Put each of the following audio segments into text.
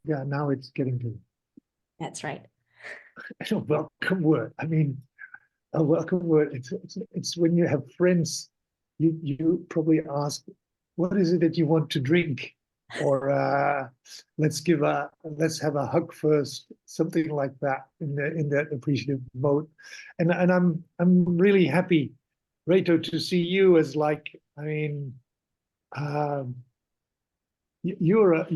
Yeah, now it's getting to That's right. a welcome word. I mean, a welcome word. It's when you have friends, you probably ask, what is it that you want to drink? Or let's have a hug first, something like that in that appreciative mode. And I'm really happy, Reto, to see you as like, I mean, um, you're a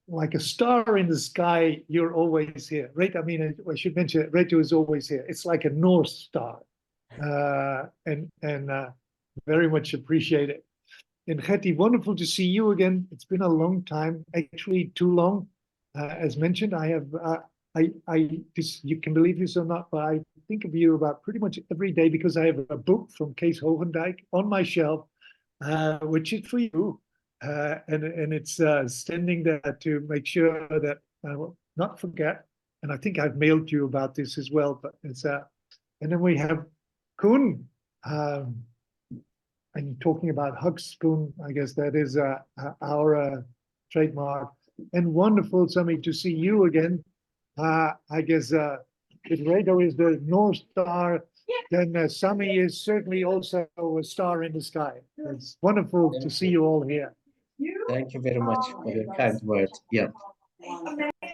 like a star in the sky. You're always here, right? I mean, I should mention Reto is always here. It's like a North Star, and very much appreciate it. And Hetty, wonderful to see you again. It's been a long time, actually too long. As mentioned, I have this, you can believe this or not, but I think of you about pretty much every day because I have a book from Kees Hovendijk on my shelf, which is for you, and it's standing there to make sure that I will not forget. And I think I've mailed you about this as well. But it's and then we have Koen. And talking about hugs, Koen, I guess that is our trademark. And wonderful, Sami, to see you again. I guess if Reto is the North Star, then Sami is certainly also a star in the sky. It's wonderful to see you all here. Thank you very much for your kind words. Yeah.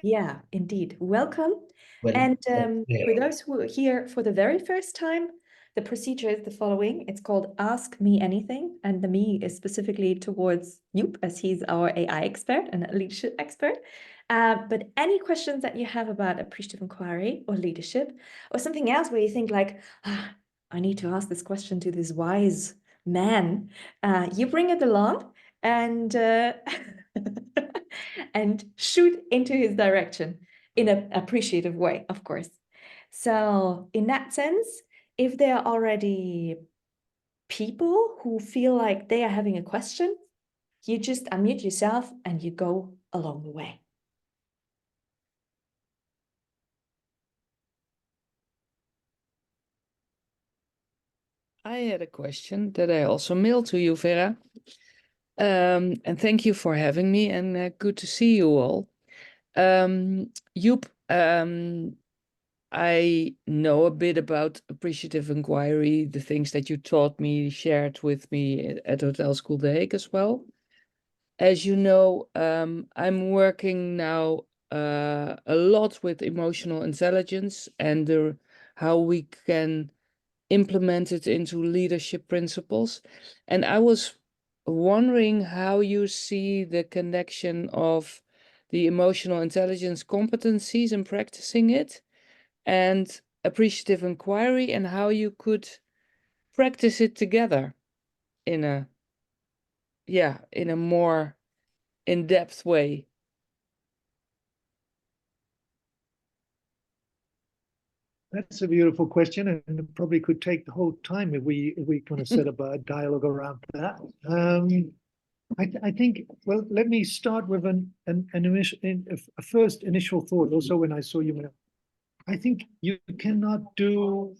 Yeah, indeed. Welcome. Well, And yeah. for those who are here for the very first time, the procedure is the following. It's called Ask Me Anything. And the me is specifically towards Joep, as he's our AI expert and a leadership expert. But any questions that you have about appreciative inquiry or leadership or something else where you think like, I need to ask this question to this wise man, you bring it along and and shoot into his direction in an appreciative way, of course. So in that sense, if there are already people who feel like they are having a question, you just unmute yourself and you go along the way. I had a question that I also mailed to you, Vera. And thank you for having me, and good to see you all. Joep, I know a bit about appreciative inquiry, the things that you taught me, shared with me at Hotel School De Hague as well. As you know, I'm working now a lot with emotional intelligence and how we can implement it into leadership principles. And I was wondering how you see the connection of the emotional intelligence competencies and practicing it and appreciative inquiry, and how you could practice it together in a more in-depth way. That's a beautiful question, and it probably could take the whole time if we kind of set up a dialogue around that. I think, well, let me start with a first initial thought. Also, when I saw you, I think you cannot do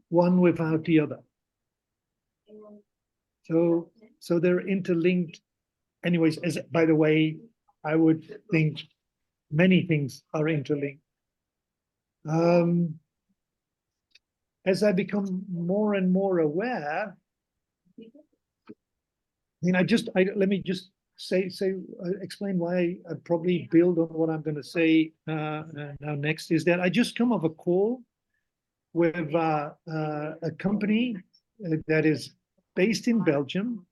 one without the other. So they're interlinked. Anyways, as by the way, I would think many things are interlinked. As I become more and more aware, I mean, let me just explain why I probably build on what I'm going to say now next, is that I just come off a call with a company that is based in Belgium,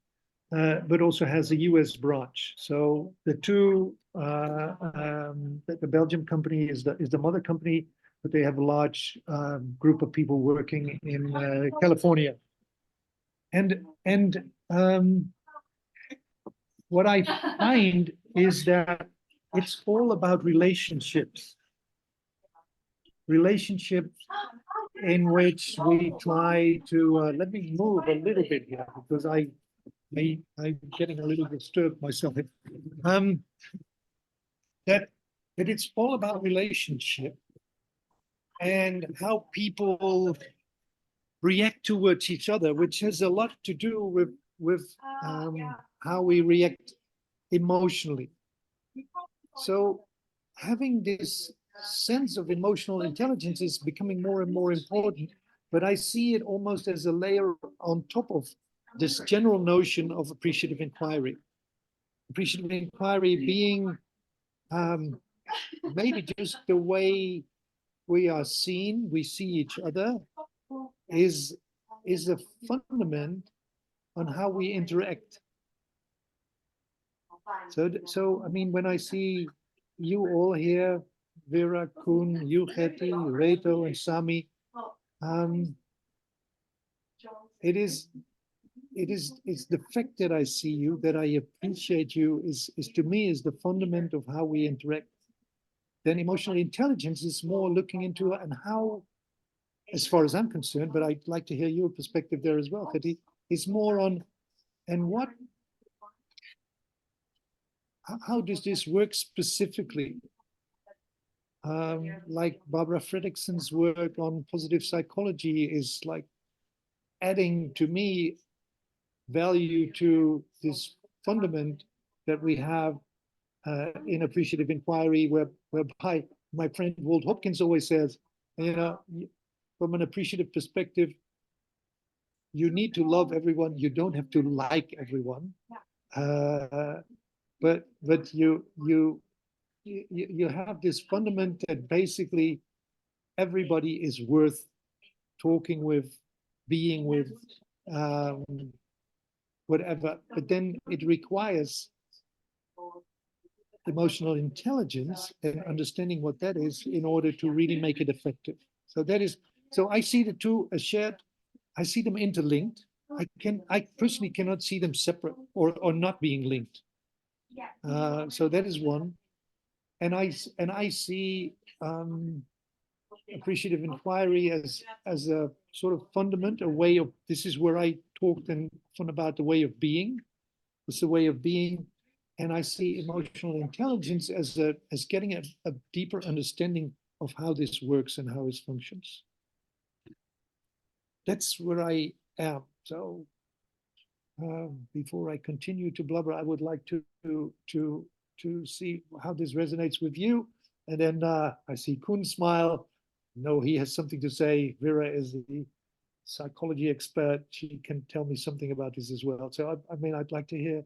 but also has a US branch. So the two, the Belgium company is the mother company, but they have a large group of people working in California. And what I find is that it's all about relationships. Relationships in which we try to, let me move a little bit here because I'm getting a little disturbed myself. That it's all about relationship and how people react towards each other, which has a lot to do with how we react emotionally. So having this sense of emotional intelligence is becoming more and more important, but I see it almost as a layer on top of this general notion of appreciative inquiry. Appreciative inquiry being maybe just the way we are seen, we see each other, is a fundament on how we interact. So I mean, when I see you all here, Vera, Koen, you, Hetty, Reto, and Sami, it's the fact that I see you, that I appreciate you, is to me is the fundament of how we interact. Then emotional intelligence is more looking into and how, as far as I'm concerned, but I'd like to hear your perspective there as well, Hetty, is more on, and what, how does this work specifically? Like Barbara Fredrickson's work on positive psychology is like adding, to me, value to this fundament that we have in appreciative inquiry, whereby my friend Walt Hopkins always says, you know, from an appreciative perspective, you need to love everyone. You don't have to like everyone, but you have this fundament that basically everybody is worth talking with, being with, whatever. But then it requires emotional intelligence and understanding what that is in order to really make it effective. So that is, so I see the two as shared. I see them interlinked. I personally cannot see them separate or not being linked. So that is one. And I see appreciative inquiry as a sort of fundament, a way of, this is where I talked about the way of being. It's a way of being. And I see emotional intelligence as getting a deeper understanding of how this works and how it functions. That's where I am. So before I continue to blubber, I would like to see how this resonates with you. And then I see Koen smile. No, he has something to say. Vera is the psychology expert. She can tell me something about this as well. So I mean, I'd like to hear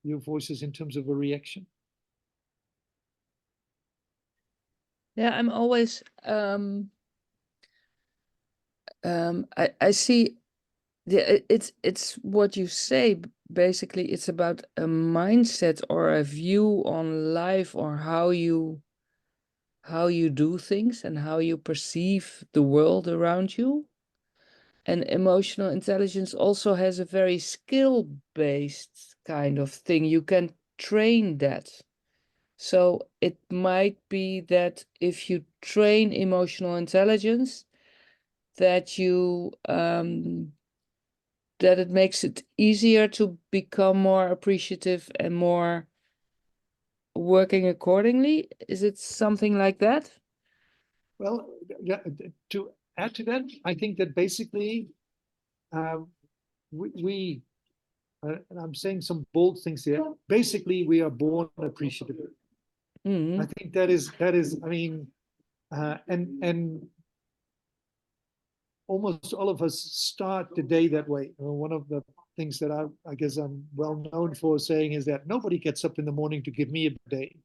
your voices in terms of a reaction. Yeah, I'm always I see it's what you say. Basically, it's about a mindset or a view on life, or how you do things and how you perceive the world around you. And emotional intelligence also has a very skill-based kind of thing. You can train that. So it might be that if you train emotional intelligence, that you that it makes it easier to become more appreciative and more working accordingly. Is it something like that? Well, to add to that, I think that basically we and I'm saying some bold things here. Basically, we are born appreciative. Mm-hmm. I think that is, I mean, and almost all of us start the day that way. One of the things that I guess I'm well known for saying is that nobody gets up in the morning to give me a day.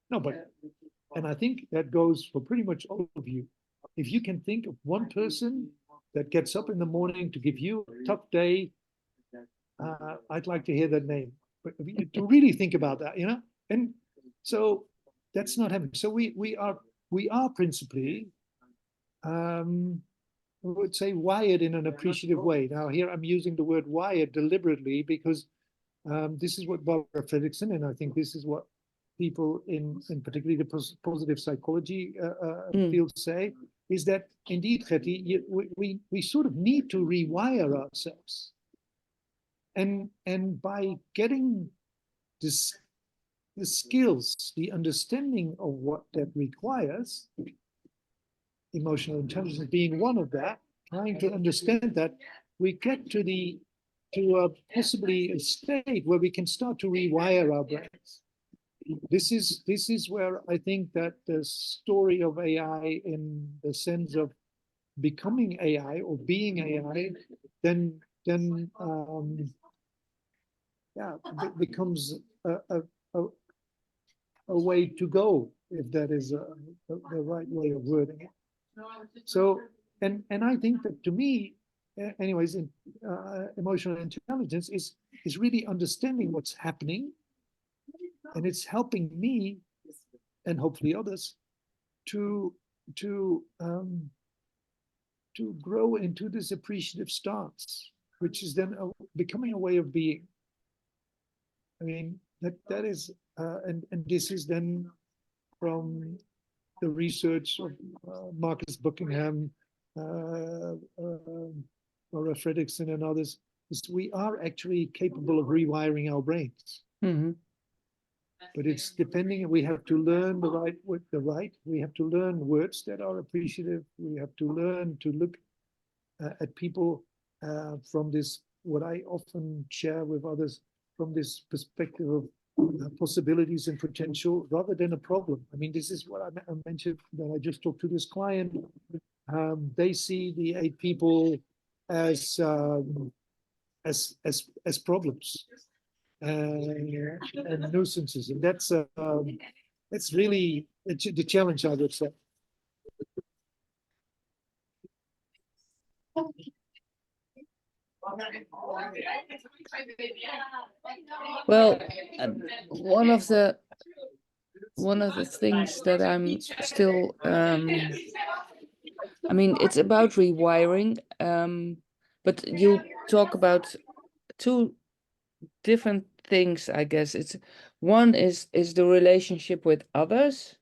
Nobody. And I think that goes for pretty much all of you. If you can think of one person that gets up in the morning to give you a tough day, I'd like to hear that name. But to really think about that, you know? And so that's not happening. So we are principally, I would say, wired in an appreciative way. Now here I'm using the word wired deliberately because this is what Barbara Fredrickson, and I think this is what people in particularly the positive psychology field say, is that indeed, Hetty, we sort of need to rewire ourselves. And by getting this, the skills, the understanding of what that requires, emotional intelligence being one of that, trying to understand that, we get to possibly a state where we can start to rewire our brains. This is where I think that the story of AI, in the sense of becoming AI or being AI, then becomes a way to go, if that is the right way of wording it. So, and I think that, to me, anyways, emotional intelligence is really understanding what's happening, and it's helping me and hopefully others to grow into this appreciative stance, which is then becoming a way of being. I mean, that is, and this is then from the research of Marcus Buckingham, Laura Fredrickson, and others, is we are actually capable of rewiring our brains. Mm-hmm. But it's depending, we have to learn we have to learn words that are appreciative. We have to learn to look at people from this, what I often share with others, from this perspective of possibilities and potential rather than a problem. I mean, this is what I mentioned that I just talked to this client. They see the 8 people as problems and nuisances, and that's really the challenge, I would say. Well, one of the things that I'm still, I mean, it's about rewiring, but you talk about 2 different things, I guess. It's one is the relationship with others,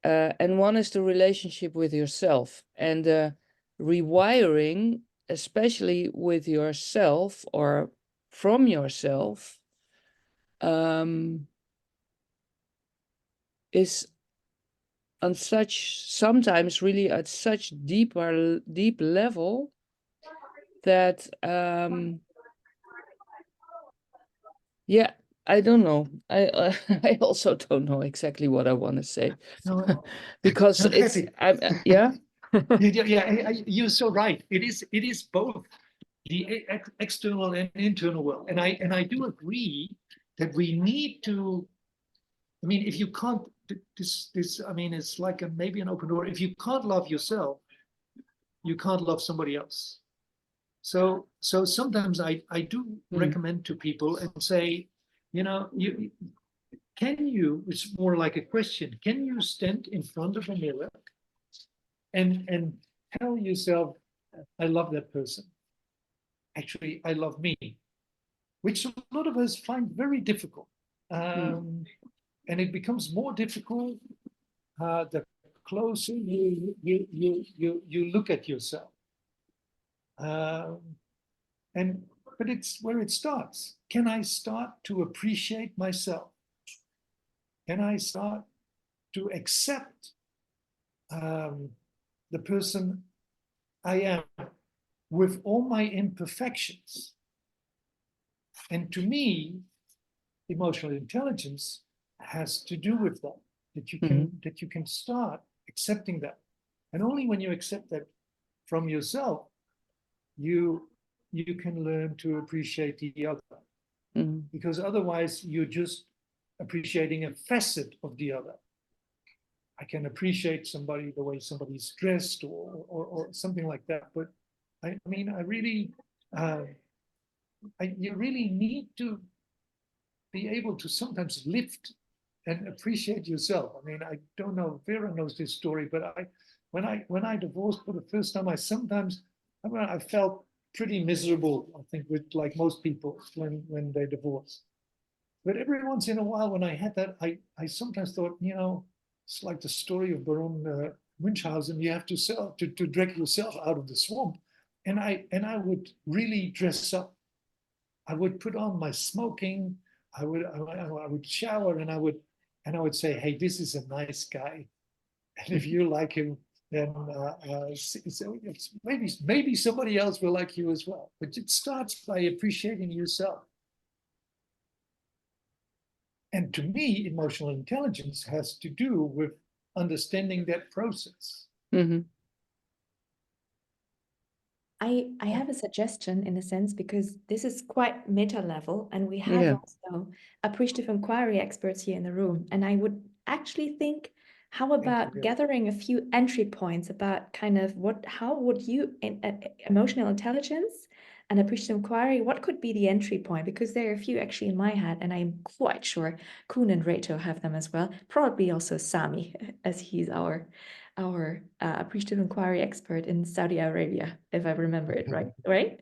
and one is the relationship with yourself. And rewiring, especially with yourself or from yourself, is on such, sometimes really at such deep level that yeah, I don't know. I also don't know exactly what I want to say. No, because no, it's Kathy. yeah. Yeah, you're so right. It is both the external and internal world, and I do agree that we need to. I mean, if you can't, this I mean, it's like maybe an open door. If you can't love yourself, you can't love somebody else. So sometimes I do recommend to people and say, it's more like a question, can you stand in front of a mirror and tell yourself, I love that person. Actually, I love me, which a lot of us find very difficult. And it becomes more difficult the closer you look at yourself. But it's where it starts. Can I start to appreciate myself? Can I start to accept the person I am with all my imperfections? And to me, emotional intelligence has to do with that. That you can start accepting that. And only when you accept that from yourself, you can learn to appreciate the other. Because otherwise you're just appreciating a facet of the other. I can appreciate somebody, the way somebody's dressed or something like that. But I mean, I really, you really need to be able to sometimes lift and appreciate yourself. I mean, I don't know, Vera knows this story, but when I divorced for the first time, I felt pretty miserable, I think, with like most people when they divorce. But every once in a while, when I had that, I sometimes thought, it's like the story of Baron Munchausen. You have to drag yourself out of the swamp, and I would really dress up. I would put on my smoking. I would shower, and I would say, hey, this is a nice guy, and if you like him, then it's maybe somebody else will like you as well. But it starts by appreciating yourself. And to me, emotional intelligence has to do with understanding that process. Mm-hmm. I have a suggestion in a sense, because this is quite meta level, and we have also appreciative inquiry experts here in the room. And I would actually think, how about gathering a few entry points about kind of how would you, emotional intelligence and appreciative inquiry, what could be the entry point? Because there are a few actually in my head, and I'm quite sure Koen and Reto have them as well. Probably also Sami, as he's our appreciative inquiry expert in Saudi Arabia, if I remember it right?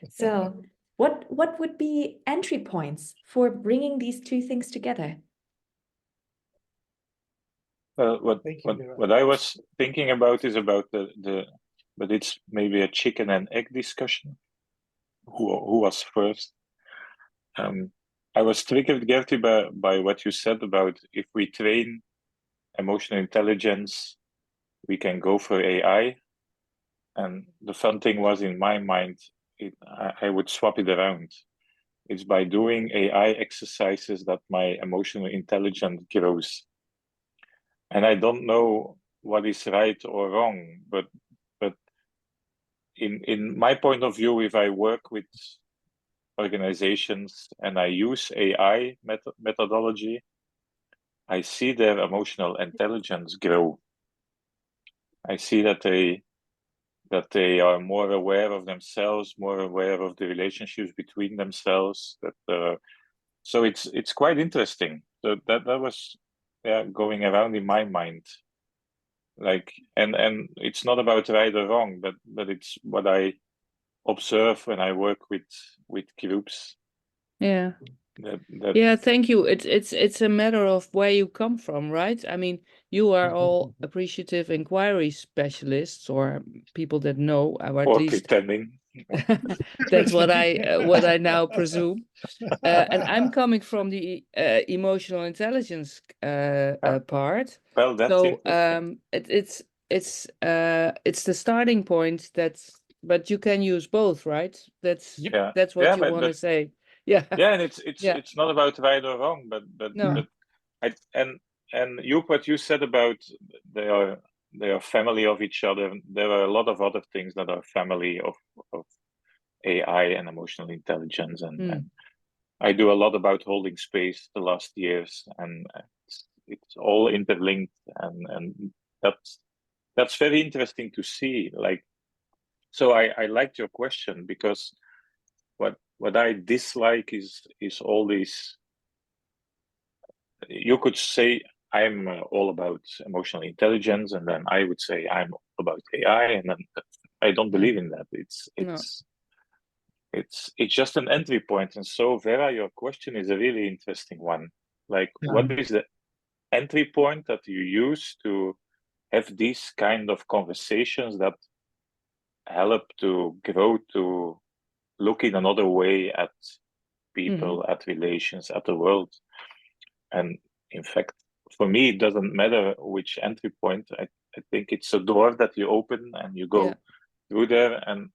So what would be entry points for bringing these two things together? Well, what I was thinking about is about but it's maybe a chicken and egg discussion. Who was first? I was triggered, Gertie, by what you said about if we train emotional intelligence, we can go for AI. And the fun thing was, in my mind, I would swap it around. It's by doing AI exercises that my emotional intelligence grows. And I don't know what is right or wrong, but in my point of view, if I work with organizations and I use AI methodology, I see their emotional intelligence grow. I see that they are more aware of themselves, more aware of the relationships between themselves. So it's quite interesting. So that was going around in my mind. Like, and it's not about right or wrong, but it's what I observe when I work with groups. Yeah. That Yeah, thank you. It's a matter of where you come from, right? I mean, you are all appreciative inquiry specialists, or people that know, or at or least pretending. that's what I now presume. And I'm coming from the emotional intelligence part. Well, that's So interesting. it's the starting point. But you can use both, right? That's what you want to say. Yeah. Yeah, and it's not about right or wrong, but No. and Joep, what you said about they are family of each other. There are a lot of other things that are family of AI and emotional intelligence, and I do a lot about holding space the last years, and it's all interlinked, and that's very interesting to see. Like, so I liked your question, because what I dislike is all these. You could say I'm all about emotional intelligence, and then I would say I'm about AI, and then I don't believe in that. It's just an entry point. And so, Vera, your question is a really interesting one. Like, what is the entry point that you use to have these kind of conversations that help to grow, to look in another way at people, at relations, at the world? And in fact, for me, it doesn't matter which entry point. I think it's a door that you open and you go through there. And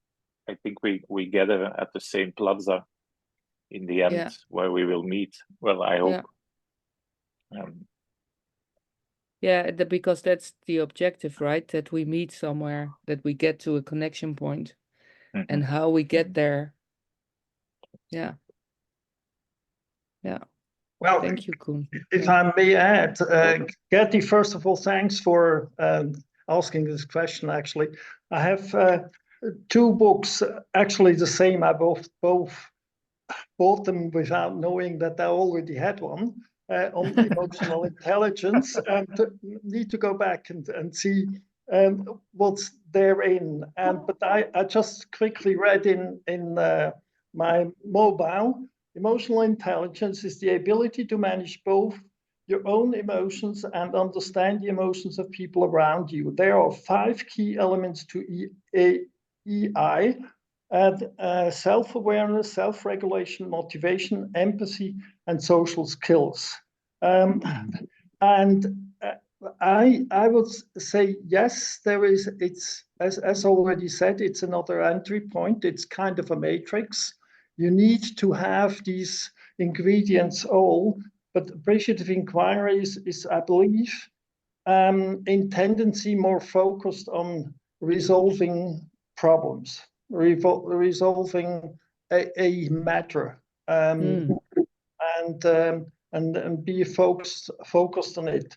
I think we gather at the same plaza in the end, where we will meet. Well, I hope. Because that's the objective, right? That we meet somewhere, that we get to a connection point, and how we get there. Yeah. Well, thank you, Koen. If I may add, Gertie, first of all, thanks for asking this question. Actually, I have two books, actually the same. I both bought them without knowing that I already had one on emotional intelligence, and need to go back and see what's therein. But I just quickly read in my mobile. Emotional intelligence is the ability to manage both your own emotions and understand the emotions of people around you. There are 5 key elements to EI: self-awareness, self-regulation, motivation, empathy, and social skills. I would say yes, there is, it's, as already said, it's another entry point. It's kind of a matrix. You need to have these ingredients all, but appreciative inquiry is I believe, in tendency more focused on resolving problems, resolving a matter, and be focused on it.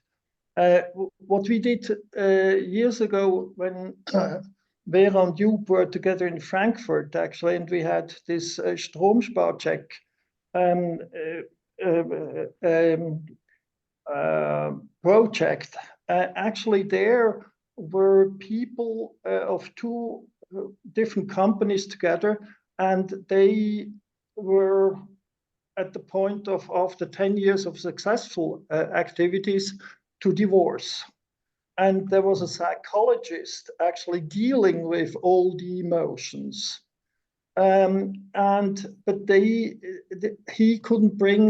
What we did years ago when Vera and Joep were together in Frankfurt, actually, and we had this Stromsparcheck project. Actually, there were people of two different companies together, and they were at the point of, after 10 years of successful activities, to divorce. And there was a psychologist actually dealing with all the emotions. But he couldn't bring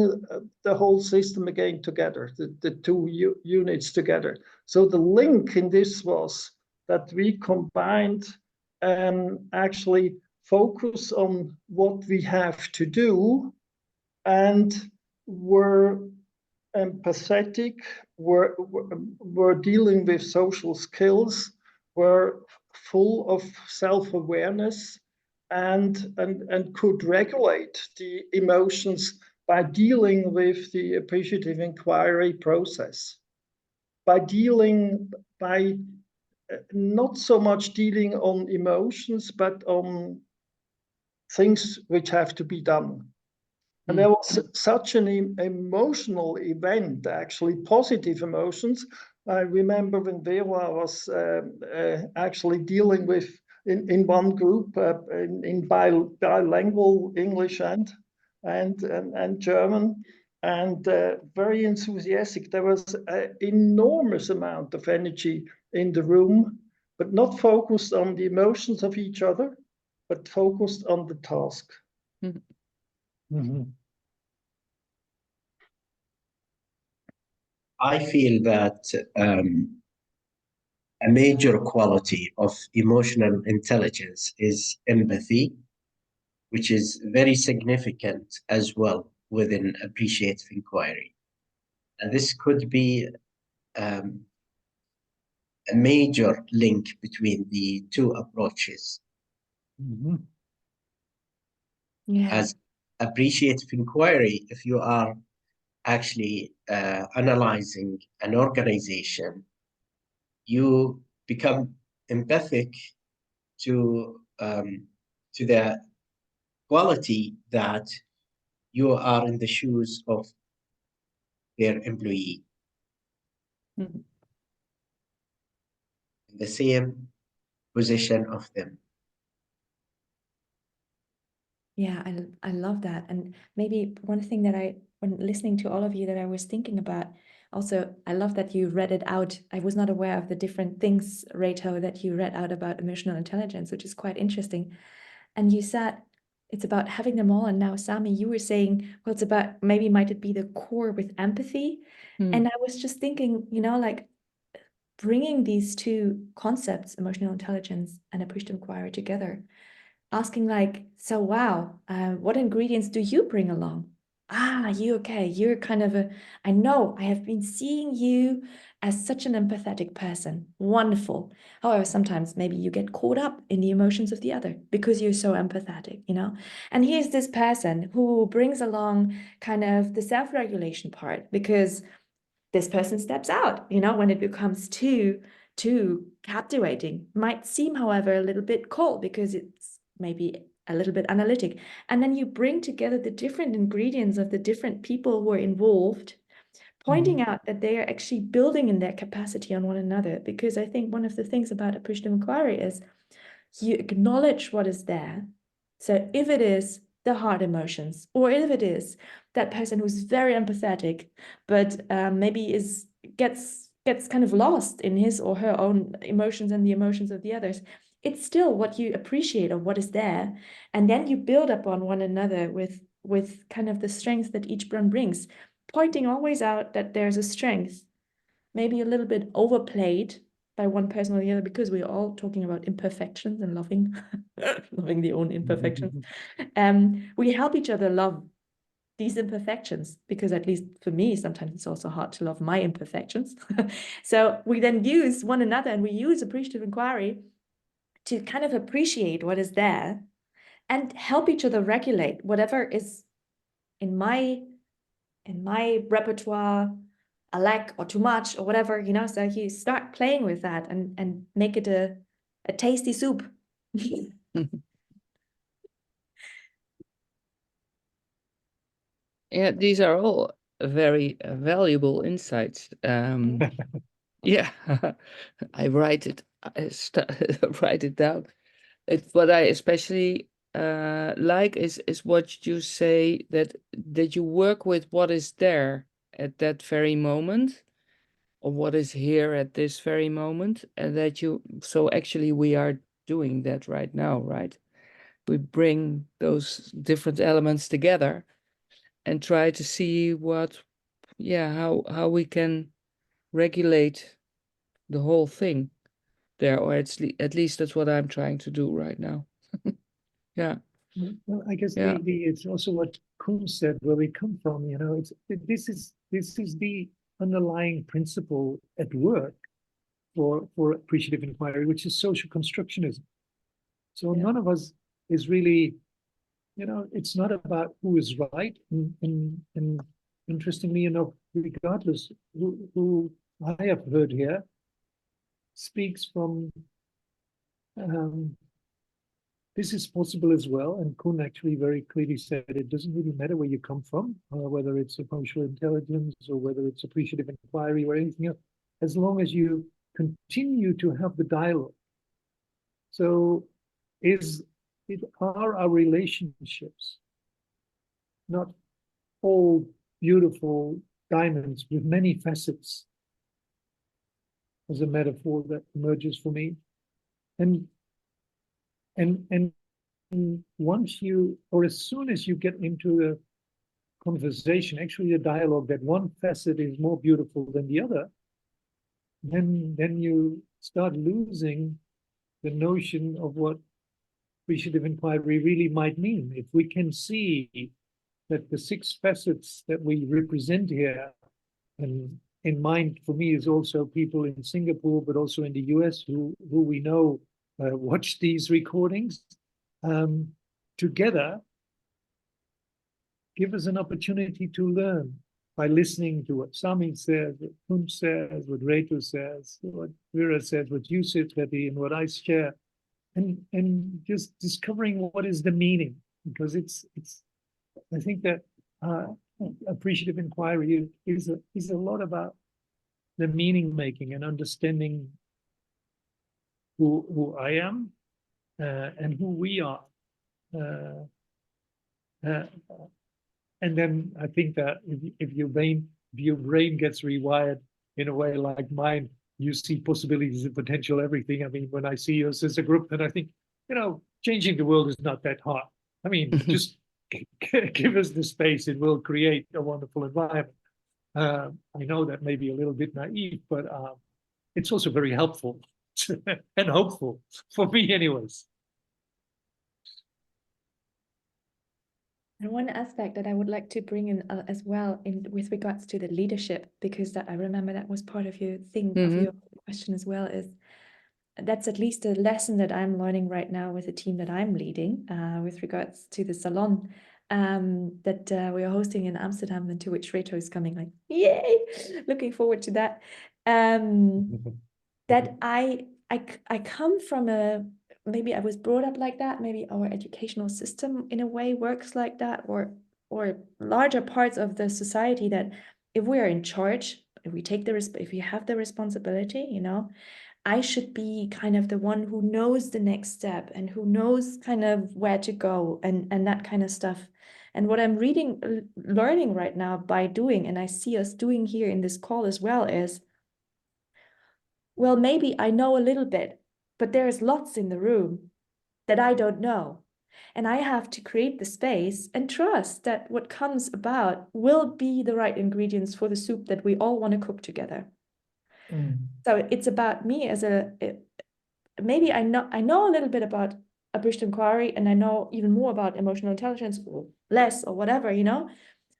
the whole system again together, the two units together. So the link in this was that we combined actually focus on what we have to do, and were empathetic, were dealing with social skills, were full of self-awareness, and could regulate the emotions by dealing with the appreciative inquiry process. By not so much dealing on emotions, but on things which have to be done. And there was such an emotional event, actually positive emotions. I remember when Vera was actually dealing with, in one group, in bilingual English and German, and very enthusiastic. There was an enormous amount of energy in the room, but not focused on the emotions of each other, but focused on the task. I feel that a major quality of emotional intelligence is empathy, which is very significant as well within appreciative inquiry. And this could be a major link between the two approaches. Yeah. As appreciative inquiry, if you are actually analyzing an organization, you become empathic to the quality that you are in the shoes of their employee. Mhm. The same position of them. Yeah, I love that. And maybe one thing that when listening to all of you, that I was thinking about, also, I love that you read it out. I was not aware of the different things, Reto, that you read out about emotional intelligence, which is quite interesting. And you said it's about having them all. And now, Sami, you were saying, well, it's about, maybe might it be the core with empathy? And I was just thinking, like bringing these two concepts, emotional intelligence and appreciative inquiry, together, asking like, so wow, what ingredients do you bring along? You okay? You're kind of I know I have been seeing you as such an empathetic person. Wonderful. However, sometimes maybe you get caught up in the emotions of the other because you're so empathetic, And here's this person who brings along kind of the self-regulation part, because this person steps out, when it becomes too captivating. Might seem, however, a little bit cold because it's maybe a little bit analytic. And then you bring together the different ingredients of the different people who are involved, pointing out that they are actually building in their capacity on one another. Because I think one of the things about appreciative inquiry is you acknowledge what is there. So if it is the hard emotions, or if it is that person who's very empathetic, but maybe gets kind of lost in his or her own emotions and the emotions of the others, it's still what you appreciate of what is there, and then you build upon one another with kind of the strengths that each one brings, pointing always out that there's a strength maybe a little bit overplayed by one person or the other, because we're all talking about imperfections and loving loving the own imperfections. We help each other love these imperfections, because at least for me, sometimes it's also hard to love my imperfections. So we then use one another, and we use appreciative inquiry to kind of appreciate what is there and help each other regulate whatever is in my repertoire, a lack or too much or whatever, you know. So you start playing with that and make it a tasty soup. Yeah, these are all very valuable insights. Yeah, I write it. Write it down. What I especially like is what you say, that you work with what is there at that very moment, or what is here at this very moment, and that you. So actually, we are doing that right now, right? We bring those different elements together and try to see how we can regulate the whole thing there, or at least that's what I'm trying to do right now. Yeah. Well, I guess Yeah. it's also what Kuhn said, where we come from. You know, this is the underlying principle at work for appreciative inquiry, which is social constructionism. So none of us is really, you know, it's not about who is right. And interestingly enough, regardless who I have heard here speaks from this is possible as well. And Kuhn actually very clearly said it doesn't really matter where you come from, whether it's emotional intelligence or whether it's appreciative inquiry or anything else, as long as you continue to have the dialogue. So are our relationships not all beautiful diamonds with many facets, as a metaphor that emerges for me? And once you, or as soon as you get into a conversation, actually a dialogue, that one facet is more beautiful than the other, then you start losing the notion of what appreciative inquiry really might mean. If we can see that the 6 facets that we represent here, and in mind for me is also people in Singapore, but also in the US who we know watch these recordings, together give us an opportunity to learn by listening to what Sami says, what Kuhn says, what Reto says, what Vera says, what you said, Betty, and what I share, and just discovering what is the meaning, because it's I think that appreciative inquiry is a lot about the meaning making and understanding who I am and who we are. And then I think that if your brain gets rewired in a way like mine, you see possibilities and potential everything. I mean, when I see us as a group, then I think, you know, changing the world is not that hard. I mean, just give us the space, it will create a wonderful environment. I know that may be a little bit naive, but it's also very helpful and hopeful for me anyways. And one aspect that I would like to bring in as well, with regards to the leadership, because that I remember that was part of your thing, of your question as well, is that's at least a lesson that I'm learning right now with the team that I'm leading, with regards to the salon that we are hosting in Amsterdam, and to which Reto is coming. Like, yay! Looking forward to that. That I come from maybe I was brought up like that, maybe our educational system in a way works like that, or larger parts of the society, that if we are in charge, if we take if we have the responsibility, you know, I should be kind of the one who knows the next step and who knows kind of where to go and that kind of stuff. And what I'm learning right now by doing, and I see us doing here in this call as well, is, well, maybe I know a little bit, but there's lots in the room that I don't know. And I have to create the space and trust that what comes about will be the right ingredients for the soup that we all want to cook together. So it's about me as maybe I know a little bit about appreciative inquiry, and I know even more about emotional intelligence, or less, or whatever,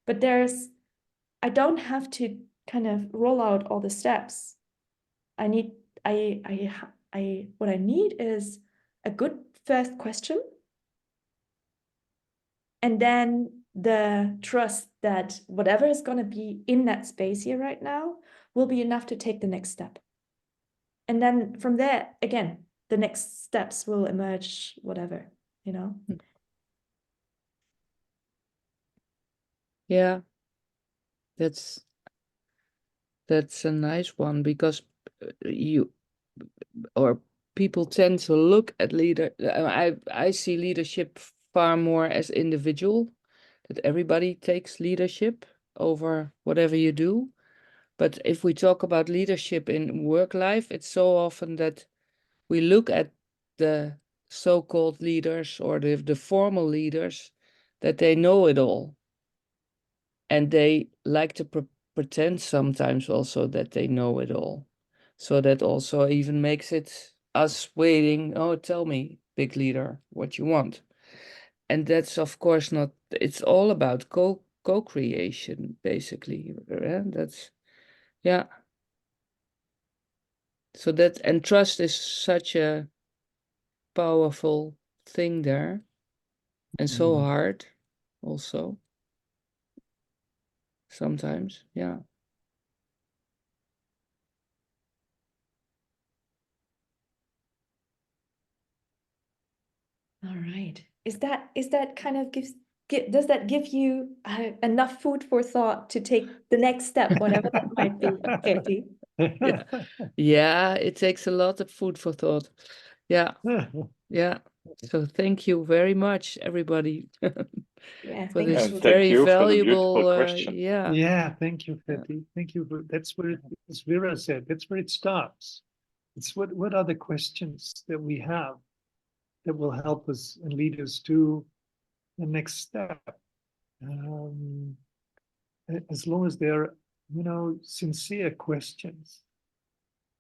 but I don't have to kind of roll out all the steps. What I need is a good first question, and then the trust that whatever is going to be in that space here right now will be enough to take the next step. And then from there, again, the next steps will emerge, whatever, Yeah, that's a nice one, because people tend to look at I see leadership far more as individual, that everybody takes leadership over whatever you do. But if we talk about leadership in work life, it's so often that we look at the so-called leaders, or the formal leaders, that they know it all. And they like to pretend sometimes also that they know it all. So that also even makes it us waiting, oh, tell me, big leader, what you want. And that's of course not, it's all about co-creation, basically. That's, yeah. So that, and trust is such a powerful thing there, and so hard also sometimes, yeah. All right. Is that kind of does that give you enough food for thought to take the next step, whatever that might be, Katie? Yeah, it takes a lot of food for thought. Yeah. Yeah. So thank you very much, everybody, Yeah, for thank this you. And very thank you for the valuable beautiful question. Yeah, thank you, Betty. Thank you. That's where, as Vera said, that's where it starts. It's what are the questions that we have that will help us and lead us to the next step. As long as they're, sincere questions,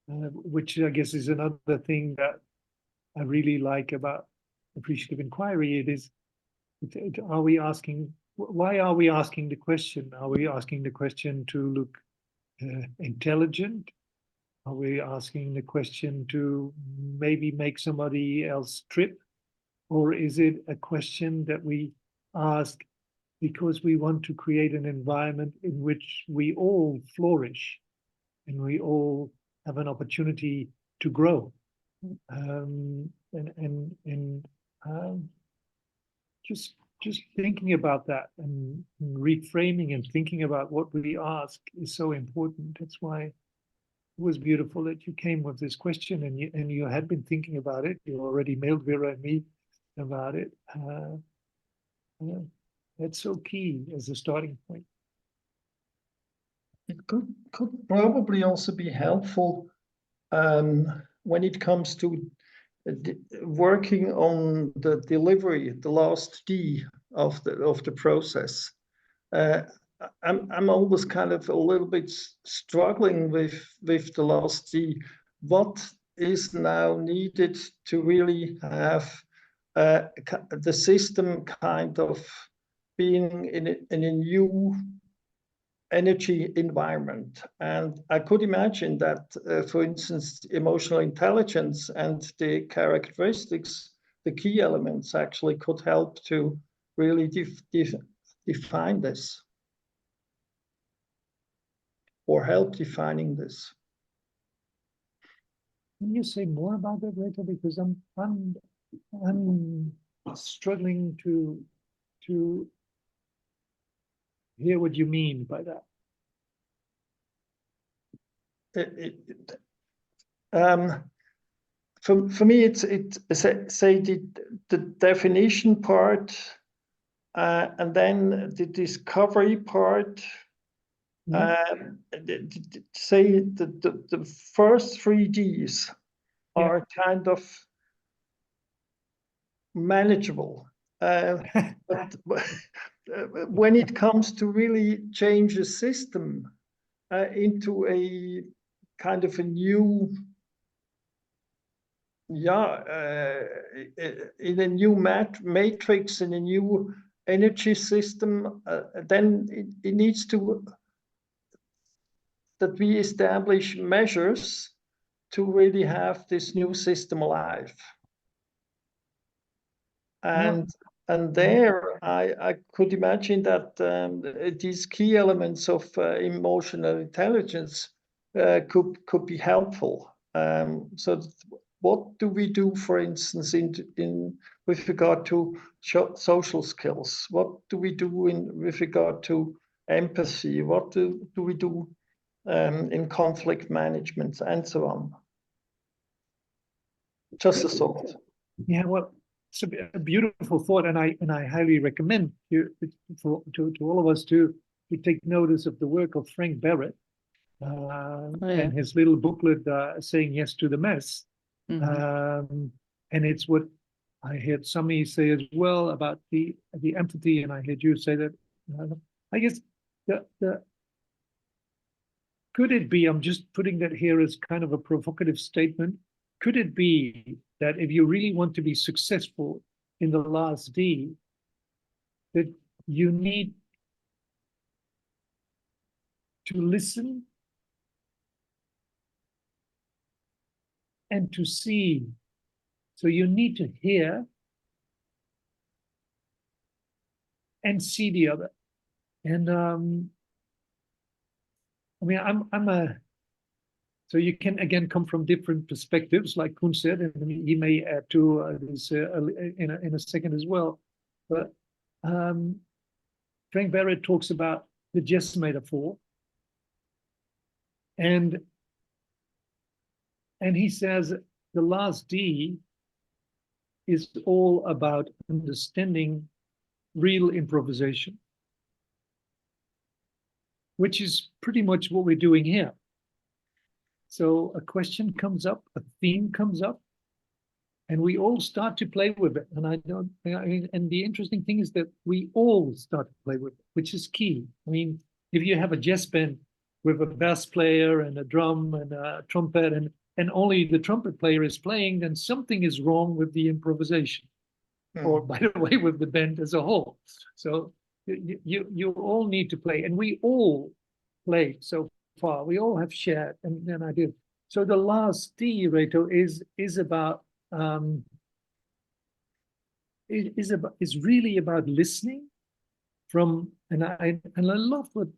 which I guess is another thing that I really like about appreciative inquiry. It is, are we asking, why are we asking the question? Are we asking the question to look intelligent? Are we asking the question to maybe make somebody else trip? Or is it a question that we ask because we want to create an environment in which we all flourish and we all have an opportunity to grow? Just thinking about that and reframing and thinking about what we ask is so important. That's why it was beautiful that you came with this question, and you had been thinking about it. You already mailed Vera and me about it. That's so key as a starting point. It could probably also be helpful when it comes to working on the delivery, the last D of the process. I'm always kind of a little bit struggling with the last D. What is now needed to really have the system kind of being in a new energy environment? And I could imagine that, for instance, emotional intelligence and the characteristics, the key elements actually could help to really define this, or help defining this. Can you say more about that later? Because I'm struggling to hear what you mean by that. For me, it's say the definition part, and then the discovery part. Say the first 3 Ds are kind of manageable. But when it comes to really change a system into a kind of a new, in a new matrix, in a new energy system, then it needs to that we establish measures to really have this new system alive. And there I could imagine that these key elements of emotional intelligence could be helpful. So what do we do, for instance, in with regard to social skills? What do we do with regard to empathy? What do we do in conflict management and so on? Just a thought. Yeah, well, it's a beautiful thought, and I highly recommend you to all of us to take notice of the work of Frank Barrett and his little booklet, Saying Yes to the Mess. And it's what I heard Sami say as well about the empathy, and I heard you say that. I guess the could it be, I'm just putting that here as kind of a provocative statement, could it be that if you really want to be successful in the last D, that you need to listen and to see? So you need to hear and see the other. And I mean, I'm a, so you can again come from different perspectives, like Koen said, and he may add to this in a second as well. But Frank Barrett talks about the Jess metaphor, and he says the last D is all about understanding real improvisation, which is pretty much what we're doing here. So a question comes up, a theme comes up, and we all start to play with it. And and the interesting thing is that we all start to play with it, which is key. I mean, if you have a jazz band with a bass player and a drum and a trumpet, and only the trumpet player is playing, then something is wrong with the improvisation, or by the way, with the band as a whole. So you all need to play, and we all play so far. We all have shared, and I do. So the last D, Reto, is about is really about listening from, and I love what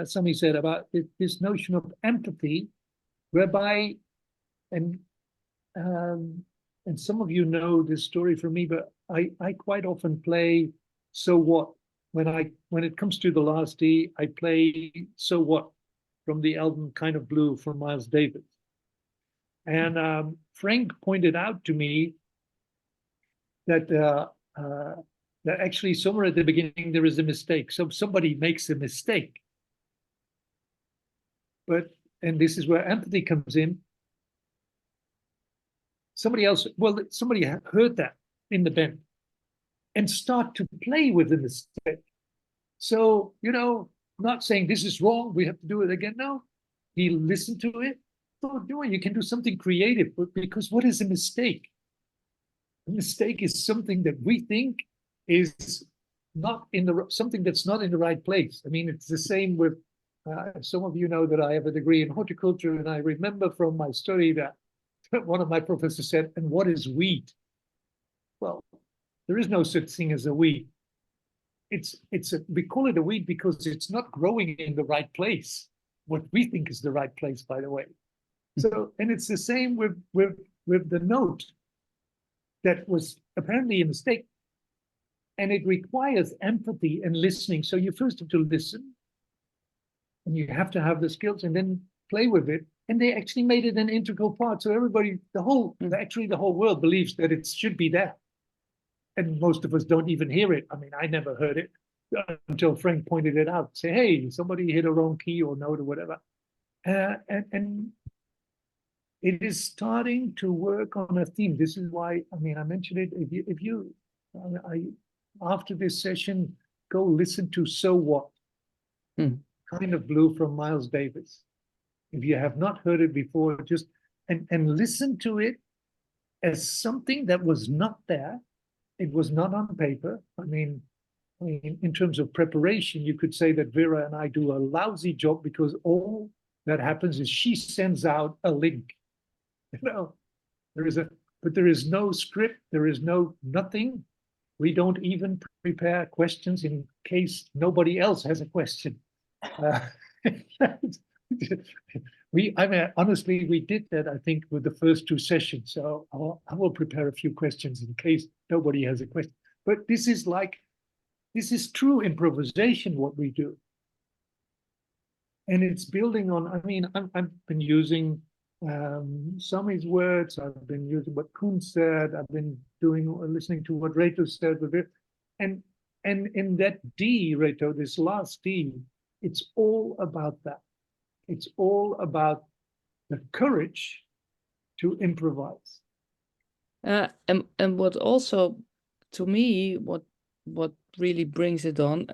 Sami said about this notion of empathy, whereby and some of you know this story from me, but I quite often play So What. When it comes to the last D, I play So What from the album Kind of Blue from Miles Davis. And Frank pointed out to me that that actually somewhere at the beginning there is a mistake. So somebody makes a mistake. And this is where empathy comes in. Somebody heard that in the band and start to play with the mistake. So, not saying this is wrong, we have to do it again. No, he listened to it. Thought, you can do something creative, because what is a mistake? A mistake is something that we think is not something that's not in the right place. I mean, it's the same with, some of you know that I have a degree in horticulture, and I remember from my study that one of my professors said, and what is weed? Well, there is no such thing as a weed. We call it a weed because it's not growing in the right place, what we think is the right place, by the way. So, and it's the same with the note that was apparently a mistake. And it requires empathy and listening. So you first have to listen, and you have to have the skills, and then play with it. And they actually made it an integral part. So everybody, the whole world believes that it should be there. And most of us don't even hear it. I mean, I never heard it until Frank pointed it out. Say, hey, somebody hit a wrong key or note or whatever. And it is starting to work on a theme. This is why, I mean, I mentioned it. If you after this session, go listen to So What, Kind of Blue from Miles Davis. If you have not heard it before, just and listen to it as something that was not there. It was not on paper. I mean, in terms of preparation, you could say that Vera and I do a lousy job because all that happens is she sends out a link. But there is no script. There is nothing. We don't even prepare questions in case nobody else has a question. Honestly, we did that, I think, with the first 2 sessions. So I will prepare a few questions in case nobody has a question. But this is true improvisation, what we do. And it's building on, I've been using Sami's words, I've been using what Koen said, I've been listening to what Reto said. And in that D, Reto, this last D, it's all about that. It's all about the courage to improvise. And what also, to me, what really brings it on,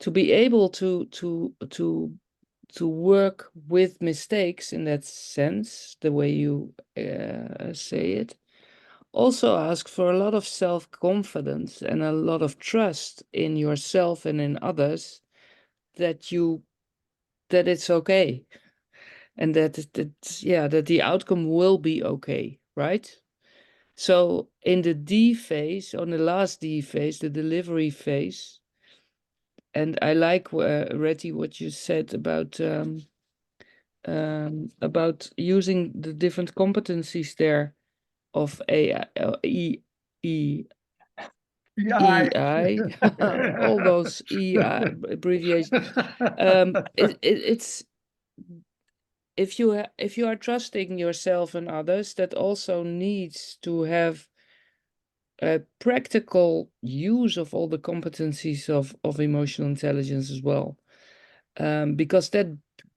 to be able to work with mistakes in that sense, the way you say it, also ask for a lot of self-confidence and a lot of trust in yourself and in others, that it's okay, and that the outcome will be okay, right? So in the D phase, on the last D phase, the delivery phase, and I like, Retty, what you said about using the different competencies there of EI, all those EI abbreviations. It's if you are trusting yourself and others, that also needs to have a practical use of all the competencies of emotional intelligence as well, because that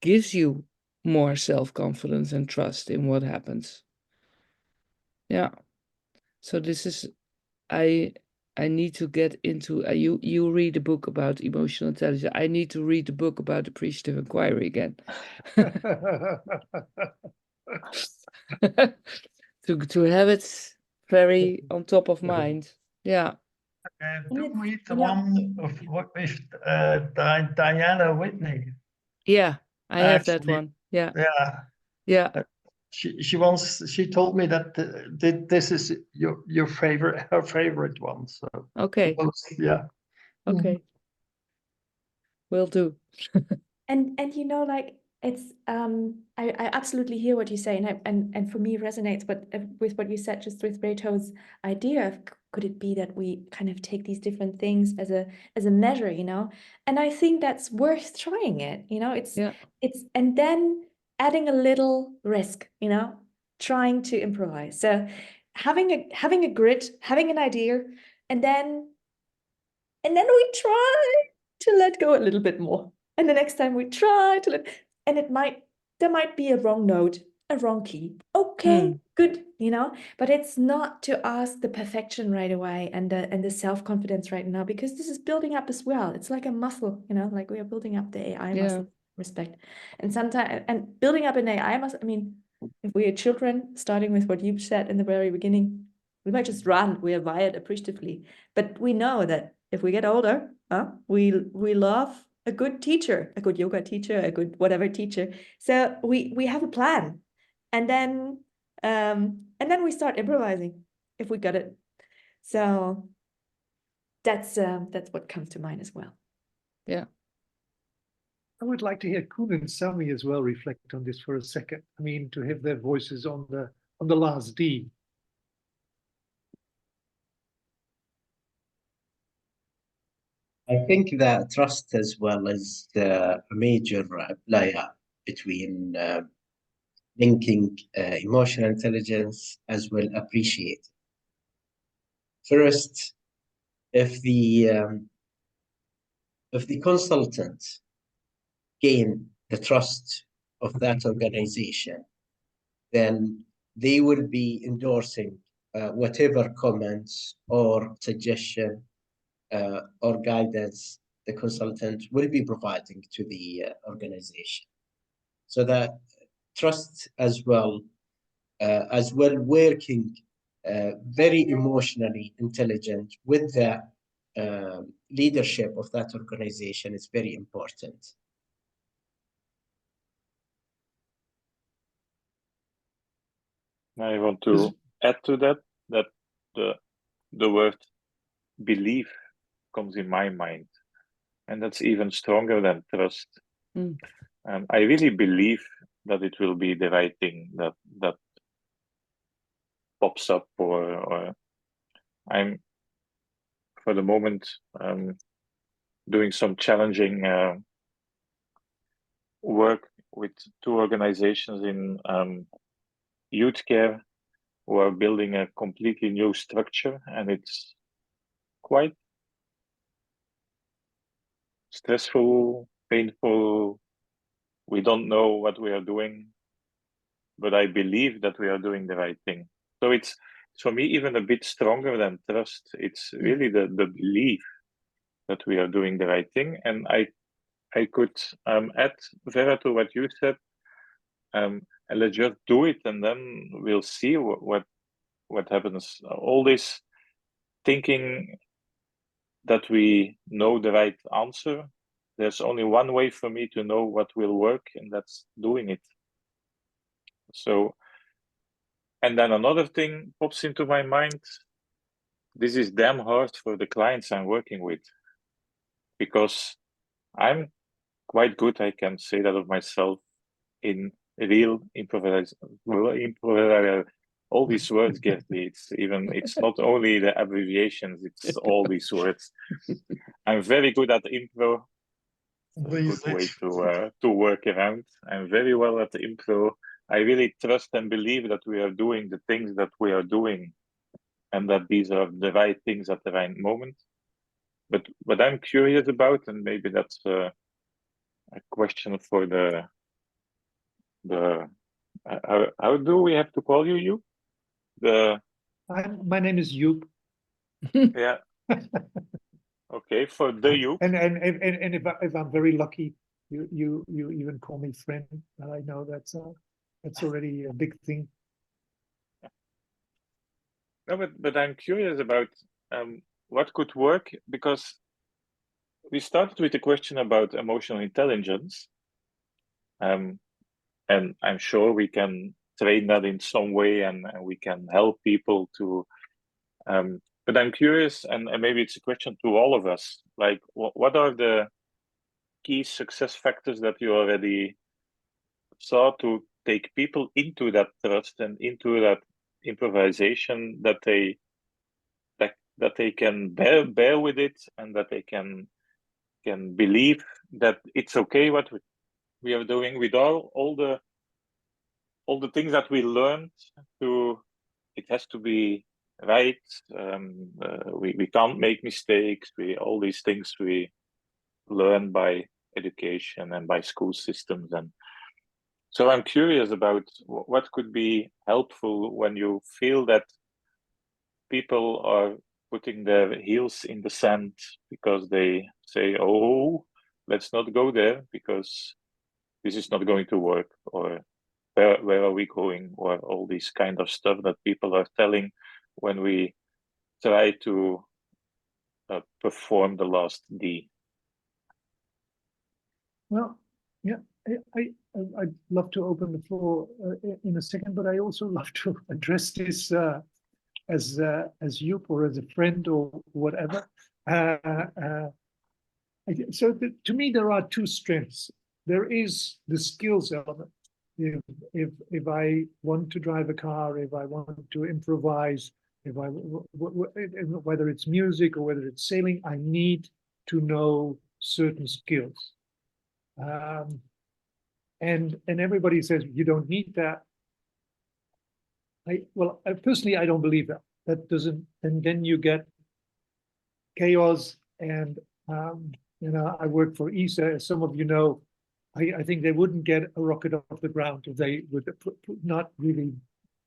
gives you more self-confidence and trust in what happens. Yeah. So this is, I need to get into, you read a book about emotional intelligence. I need to read the book about appreciative inquiry again. to have it very on top of mind. Yeah. Do read the one with Diana Whitney. Yeah, I have that one. Yeah. Yeah. Yeah. She told me that this is her favorite one. So okay. Yeah. Okay. Will do. And like it's I absolutely hear what you say, and for me resonates with what you said, just with Reto's idea of could it be that we kind of take these different things as a measure, and I think that's worth trying it, it's and then adding a little risk, trying to improvise. So having a grid, having an idea, and then we try to let go a little bit more. And the next time we try to and there might be a wrong note, a wrong key. Okay, good, but it's not to ask the perfection right away and the self-confidence right now, because this is building up as well. It's like a muscle, like we are building up the AI muscle, respect. And sometimes, and building up an AI muscle, if we are children, starting with what you said in the very beginning, we might just run, we are wired appreciatively. But we know that if we get older, we love a good teacher, a good yoga teacher, a good whatever teacher. So we have a plan, and then we start improvising if we got it. So that's what comes to mind as well. Yeah. I would like to hear Koen and Sami as well reflect on this for a second. To have their voices on the last D. I think that trust as well is a major player between linking emotional intelligence as well appreciate. First, if the consultant gain the trust of that organization, then they will be endorsing whatever comments or suggestion or guidance the consultant will be providing to the organization. so that trust as well working very emotionally intelligent with the leadership of that organization is very important. I want to add to that the word belief comes in my mind, and that's even stronger than trust. I really believe that it will be the right thing that pops up, or I'm for the moment doing some challenging work with 2 organizations in youth care who are building a completely new structure, and it's quite stressful, painful. We don't know what we are doing, but I believe that we are doing the right thing. So it's for me even a bit stronger than trust. It's really the belief that we are doing the right thing. And I could add, Vera, to what you said, and let's just do it, and then we'll see what happens. All this thinking that we know the right answer, there's only one way for me to know what will work, and that's doing it. So, and then another thing pops into my mind. This is damn hard for the clients I'm working with, because I'm quite good, I can say that of myself, in real improvisation. All these words get me. It's not only the abbreviations, it's all these words. I'm very good at improv. A good way to work around. I'm very well at improv. I really trust and believe that we are doing the things that we are doing, and that these are the right things at the right moment. But what I'm curious about, and maybe that's a question for the how do we have to call you? My name is Joep. Yeah. Okay, for the Joep. And if I'm very lucky, you even call me friend. I know that's already a big thing. No, but I'm curious about what could work, because we started with a question about emotional intelligence, and I'm sure we can train that in some way, and we can help people to. But I'm curious, and maybe it's a question to all of us. Like, what are the key success factors that you already saw to take people into that trust and into that improvisation, that they can bear with it, and that they can believe that it's okay what we are doing, with all the things that we learned to. It has to be right. We can't make mistakes. All these things we learn by education and by school systems. And so I'm curious about what could be helpful when you feel that people are putting their heels in the sand because they say, oh, let's not go there because this is not going to work, or where are we going, or all these kind of stuff that people are telling when we try to perform the last D. Well, yeah, I'd love to open the floor in a second, but I also love to address this as Joep or as a friend or whatever. So to me, there are 2 strengths. There is the skills element. If I want to drive a car, if I want to improvise, whether it's music or whether it's sailing, I need to know certain skills. And everybody says you don't need that. Personally, I don't believe that. That doesn't, and then you get chaos. And I work for ESA, as some of you know. I think they wouldn't get a rocket off the ground if they would not really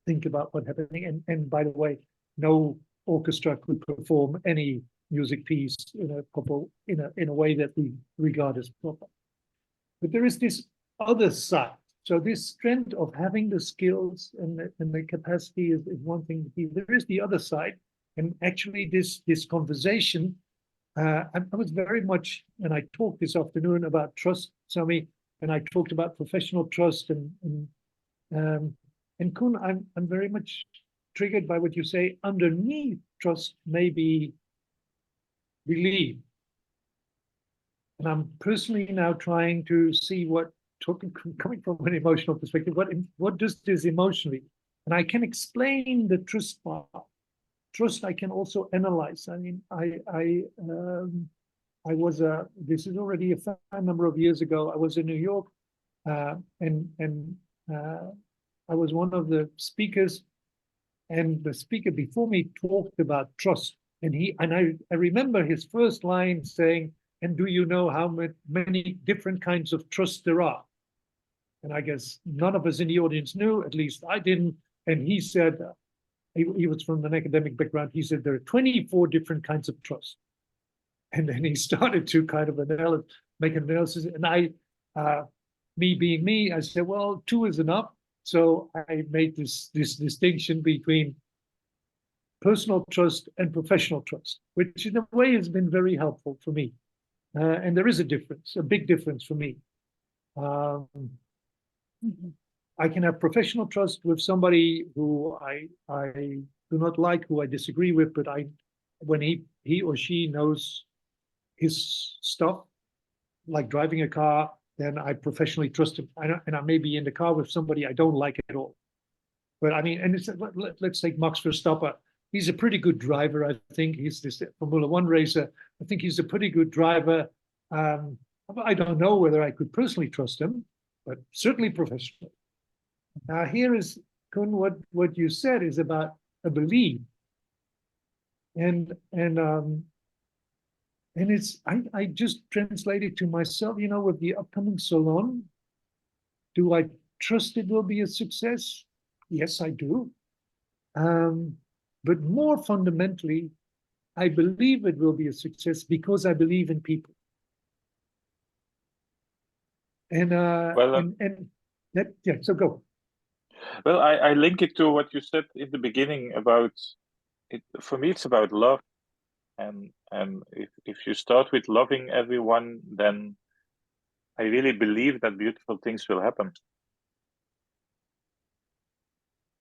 think about what's happening. And by the way, no orchestra could perform any music piece in a way that we regard as proper. But there is this other side So this strength of having the skills and the capacity is one thing. There is the other side, and actually this conversation, I was very much, and I talked this afternoon about trust, Sami, and I talked about professional trust, and Koen, I'm very much triggered by what you say. Underneath trust may be belief, and I'm personally now trying to see what, coming from an emotional perspective, what does this emotionally, and I can explain the trust part. Trust I can also analyze. I mean, I was this is already a fair number of years ago. I was in New York, and I was one of the speakers, and the speaker before me talked about trust, and I remember his first line saying, "And do you know how many different kinds of trust there are?" And I guess none of us in the audience knew, at least I didn't. And he said, he was from an academic background, he said there are 24 different kinds of trust. And then he started to kind of make an analysis. And me being me, I said, well, 2 is enough. So I made this distinction between personal trust and professional trust, which in a way has been very helpful for me. And there is a difference, a big difference for me. I can have professional trust with somebody who I do not like, who I disagree with, but when he or she knows his stuff, like driving a car, then I professionally trust him. And I may be in the car with somebody I don't like at all. But I mean, and let's take Max Verstappen. He's a pretty good driver, I think. He's this Formula One racer. I think he's a pretty good driver. I don't know whether I could personally trust him, but certainly professionally. Now here is, Koen, what you said is about a belief, and it's I just translated to myself, you know, with the upcoming salon. Do I trust it will be a success? Yes, I do. But more fundamentally, I believe it will be a success because I believe in people. And that, yeah. So go. Well, I link it to what you said in the beginning about it. For me, it's about love, and if you start with loving everyone, then I really believe that beautiful things will happen.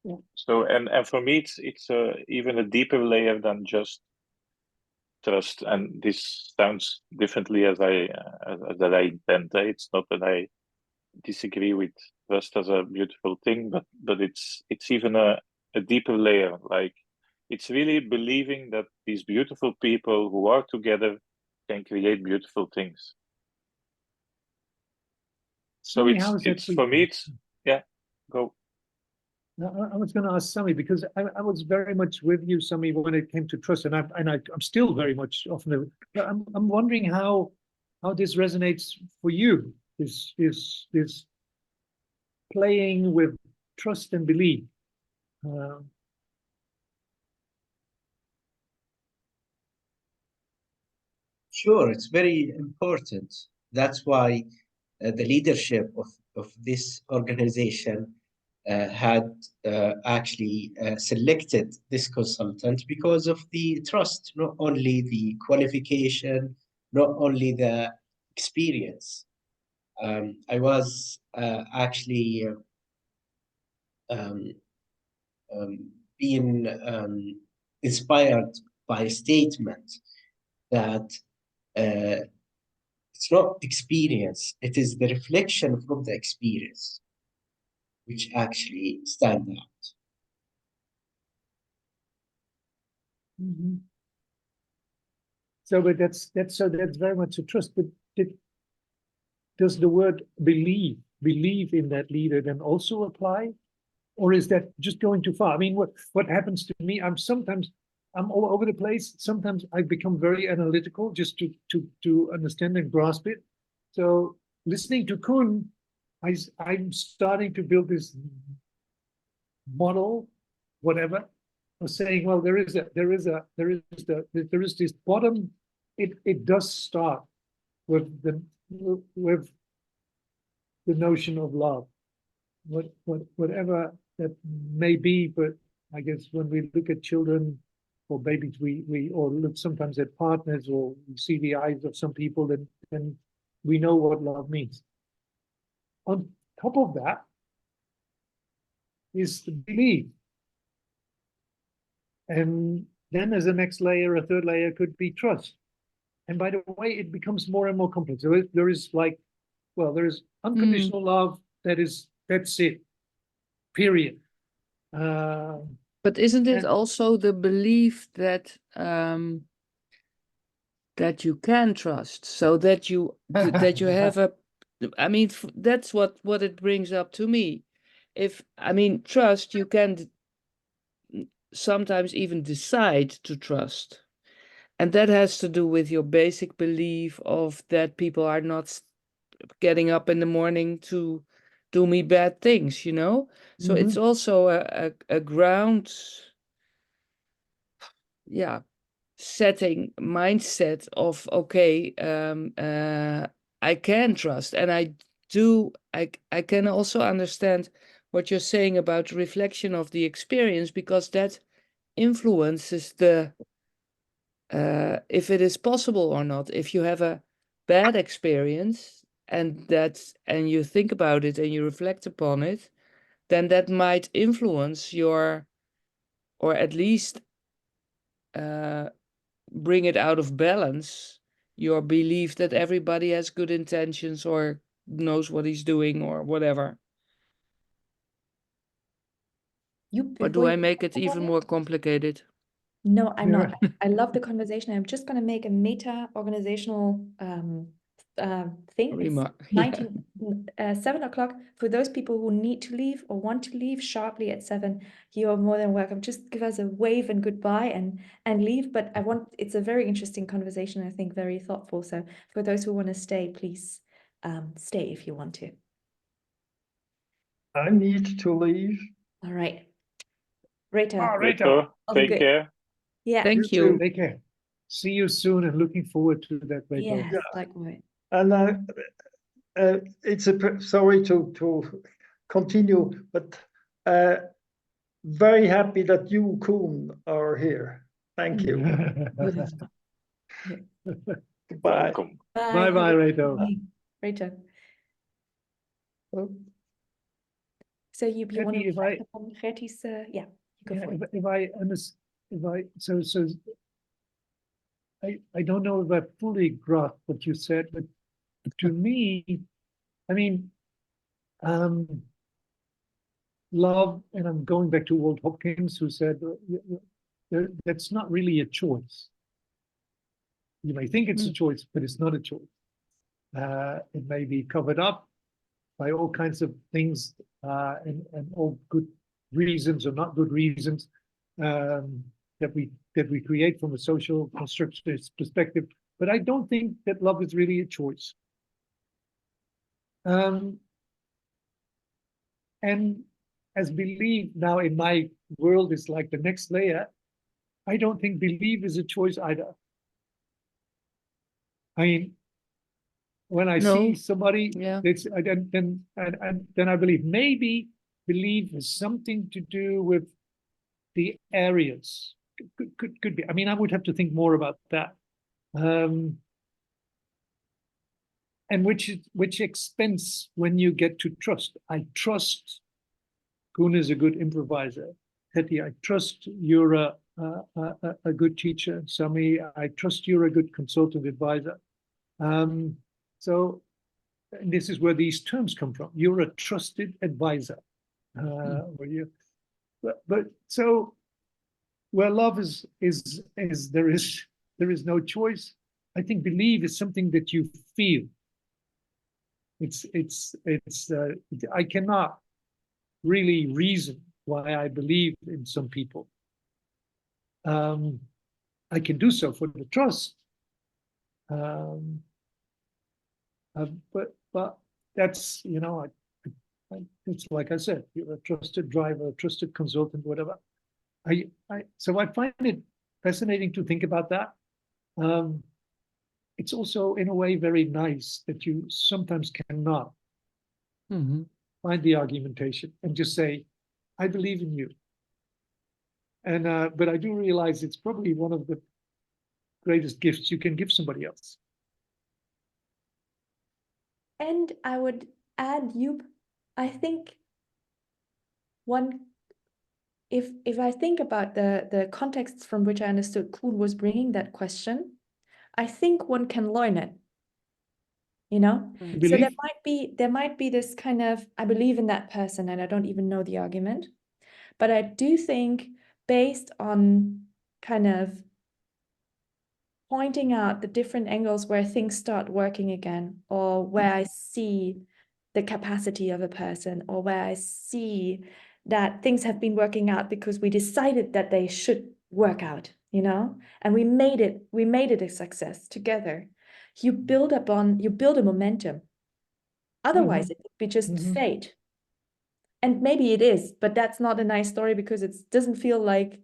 Yeah. So and for me, it's even a deeper layer than just trust. And this sounds differently as I intend. It's not that I disagree with trust as a beautiful thing, but it's even a deeper layer. Like it's really believing that these beautiful people who are together can create beautiful things. So it's for me, it's yeah. Go. No, I was going to ask Sami, because I was very much with you, Sami, when it came to trust, and I'm still very much often. I'm wondering how this resonates for you. This playing with trust and belief. Sure, it's very important. That's why the leadership of this organization had actually selected this consultant because of the trust, not only the qualification, not only the experience. I was actually being inspired by a statement that it's not experience, it is the reflection from the experience which actually stand out. Mm-hmm. So, but that's very much a trust. But does the word believe in that leader then also apply, or is that just going too far? I mean, what happens to me? I'm all over the place. Sometimes I become very analytical just to understand and grasp it. So listening to Koen, I'm starting to build this model, whatever, of saying, well, there is this bottom. It does start with the notion of love, whatever that may be. But I guess when we look at children or babies, we or look sometimes at partners, or we see the eyes of some people, then we know what love means. On top of that is the belief. And then as a next layer, a third layer could be trust. And by the way, it becomes more and more complex. There is like, well, there is unconditional love. That's it. Period. But isn't it and- also the belief that that you can trust, so that you that you have a, I mean, that's what it brings up to me. If, I mean, trust, you can sometimes even decide to trust. And that has to do with your basic belief of that people are not getting up in the morning to do me bad things, you know? So it's also a ground, yeah, setting mindset of, okay, I can trust. And I can also understand what you're saying about reflection of the experience, because that influences the if it is possible or not. If you have a bad experience and you think about it and you reflect upon it, then that might influence your, or at least bring it out of balance, your belief that everybody has good intentions or knows what he's doing or whatever. Or do I make it even more complicated? No, I'm Yeah. not. I love the conversation. I'm just going to make a meta organizational thing. It's Remark. Yeah. 7 o'clock. For those people who need to leave or want to leave sharply at 7, you are more than welcome. Just give us a wave and goodbye and leave. But it's a very interesting conversation, I think, very thoughtful. So for those who want to stay, please stay if you want to. I need to leave. All right. Rita, Reto, all take good. care. Yeah. Thank You you. Take care. See you soon, and looking forward to that. Yes, Yeah. likewise. And it's sorry to continue, but very happy that you, Koen, are here. Thank you. Goodbye. Welcome. Bye bye, Reto. Rita. Oh, So you want to Gertie, if reflect upon Gertie's, yeah, you go Yeah, for it. if I understand, so I don't know if I fully grasp what you said, but to me, I mean, love, and I'm going back to Walt Hopkins, who said that's not really a choice. You may think it's a choice, but it's not a choice. It may be covered up by all kinds of things, and all good reasons or not good reasons, that we create from a social constructivist perspective. But I don't think that love is really a choice. And as belief now in my world is like the next layer, I don't think belief is a choice either. I mean, when I see somebody, Yeah. then I believe. Maybe belief has something to do with the areas. Could be. I mean, I would have to think more about that. And which expense when you get to trust. I trust Koen is a good improviser. Hetty, I trust you're a good teacher. Sami, I trust you're a good consultant advisor. So this is where these terms come from. You're a trusted advisor. But so where love is there is no choice. I think believe is something that you feel. I cannot really reason why I believe in some people. I can do so for the trust. But that's, it's like I said, you're a trusted driver, a trusted consultant, whatever. So I find it fascinating to think about that. It's also in a way very nice that you sometimes cannot find the argumentation and just say, I believe in you. And but I do realize it's probably one of the greatest gifts you can give somebody else. And I would add, Joep, I think if I think about the contexts from which I understood Koen was bringing that question, I think one can learn it. You know, You so believe? there might be this kind of, I believe in that person and I don't even know the argument, but I do think based on kind of pointing out the different angles where things start working again, or where I see the capacity of a person, or where I see that things have been working out because we decided that they should work out, you know, and we made it a success together. You build a momentum. Otherwise, it would be just fate. And maybe it is, but that's not a nice story because it doesn't feel like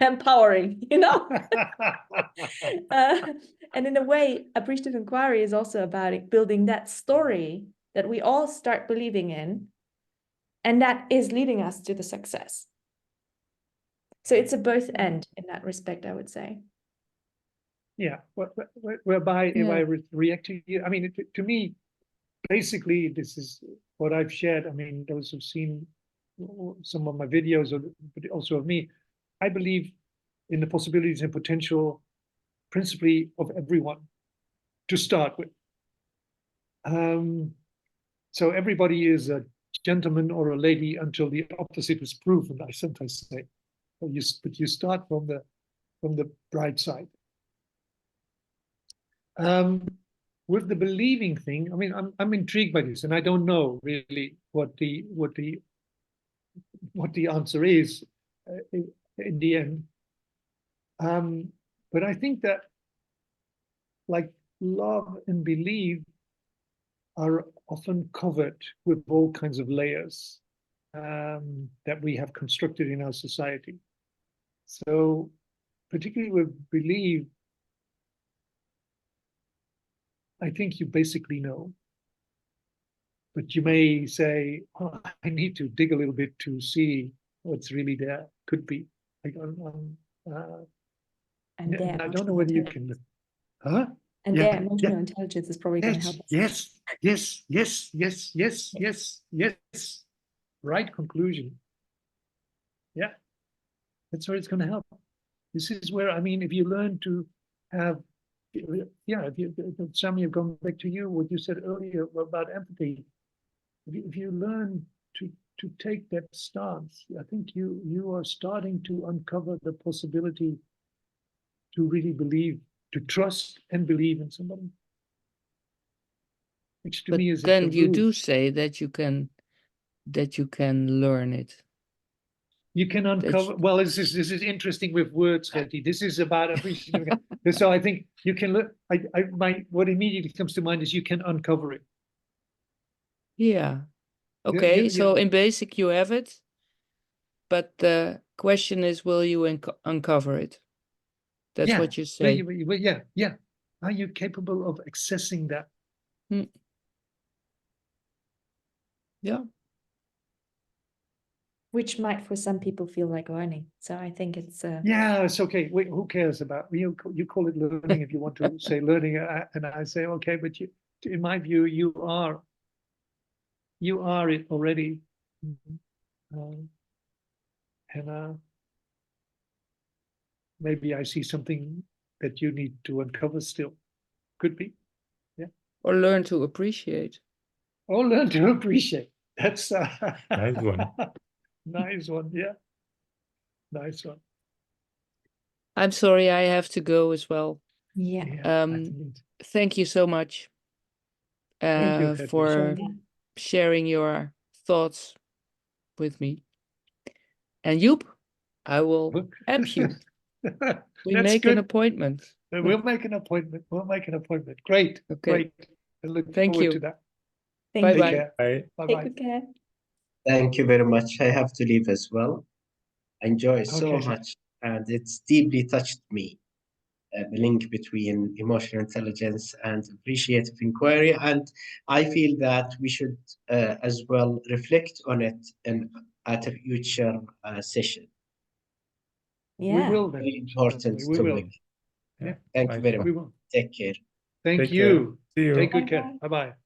empowering, you know? And in a way, appreciative inquiry is also about building that story that we all start believing in, and that is leading us to the success. So it's a both end in that respect, I would say. Yeah, whereby if I react to you, I mean, to me, basically, this is what I've shared. I mean, those who've seen some of my videos, but also of me, I believe in the possibilities and potential, principally of everyone, to start with. So everybody is a gentleman or a lady until the opposite is proven, I sometimes say. But you start from the bright side. With the believing thing, I mean, I'm intrigued by this, and I don't know really what the answer is in the end. But I think that like love and belief are often covered with all kinds of layers that we have constructed in our society. So particularly with belief, I think you basically know. But you may say, oh, I need to dig a little bit to see what's really there. Could be. And I don't know whether you can. Huh? And their emotional intelligence is probably going to help us. Yes. Right conclusion. Yeah. That's where it's going to help. This is where, I mean, if you learn to have, Sammy, I've gone back to you, what you said earlier about empathy. If you learn to take that stance, I think you are starting to uncover the possibility to really believe, to trust and believe in somebody. Which to me is a then you taboo. do say that you can learn it. You can uncover. Well, this is interesting with words, Gertie. This is about appreciative. So I think you can learn. What immediately comes to mind is you can uncover it. Yeah. Okay. So in basic, you have it, but the question is, will you uncover it? That's what you say. Yeah. Are you capable of accessing that? Yeah. Which might for some people feel like learning. So I think it's yeah, it's okay. Wait, who cares about you call it learning if you want to say learning, and I say okay, but in my view, you are it already. And maybe I see something that you need to uncover still. Could be. Yeah. Or learn to appreciate. Or learn to appreciate. That's nice one. Nice one, yeah. Nice one. I'm sorry, I have to go as well. Yeah. Thank you so much for sharing your thoughts with me. And Joep, I will app you. We make an appointment. We'll make an appointment. Great. Okay. Great. I look forward to that. Bye-bye. Bye-bye. Take care. Thank you very much. I have to leave as well. I enjoy it so much, and it's deeply touched me. the link between emotional intelligence and appreciative inquiry. And I feel that we should as well reflect on it at a future session. We Yeah. will then. Very important We will. topic. Yeah. Thank you very We much. will. Take care. Thank Take you. care. See you. Take good care. Bye-bye. Bye-bye.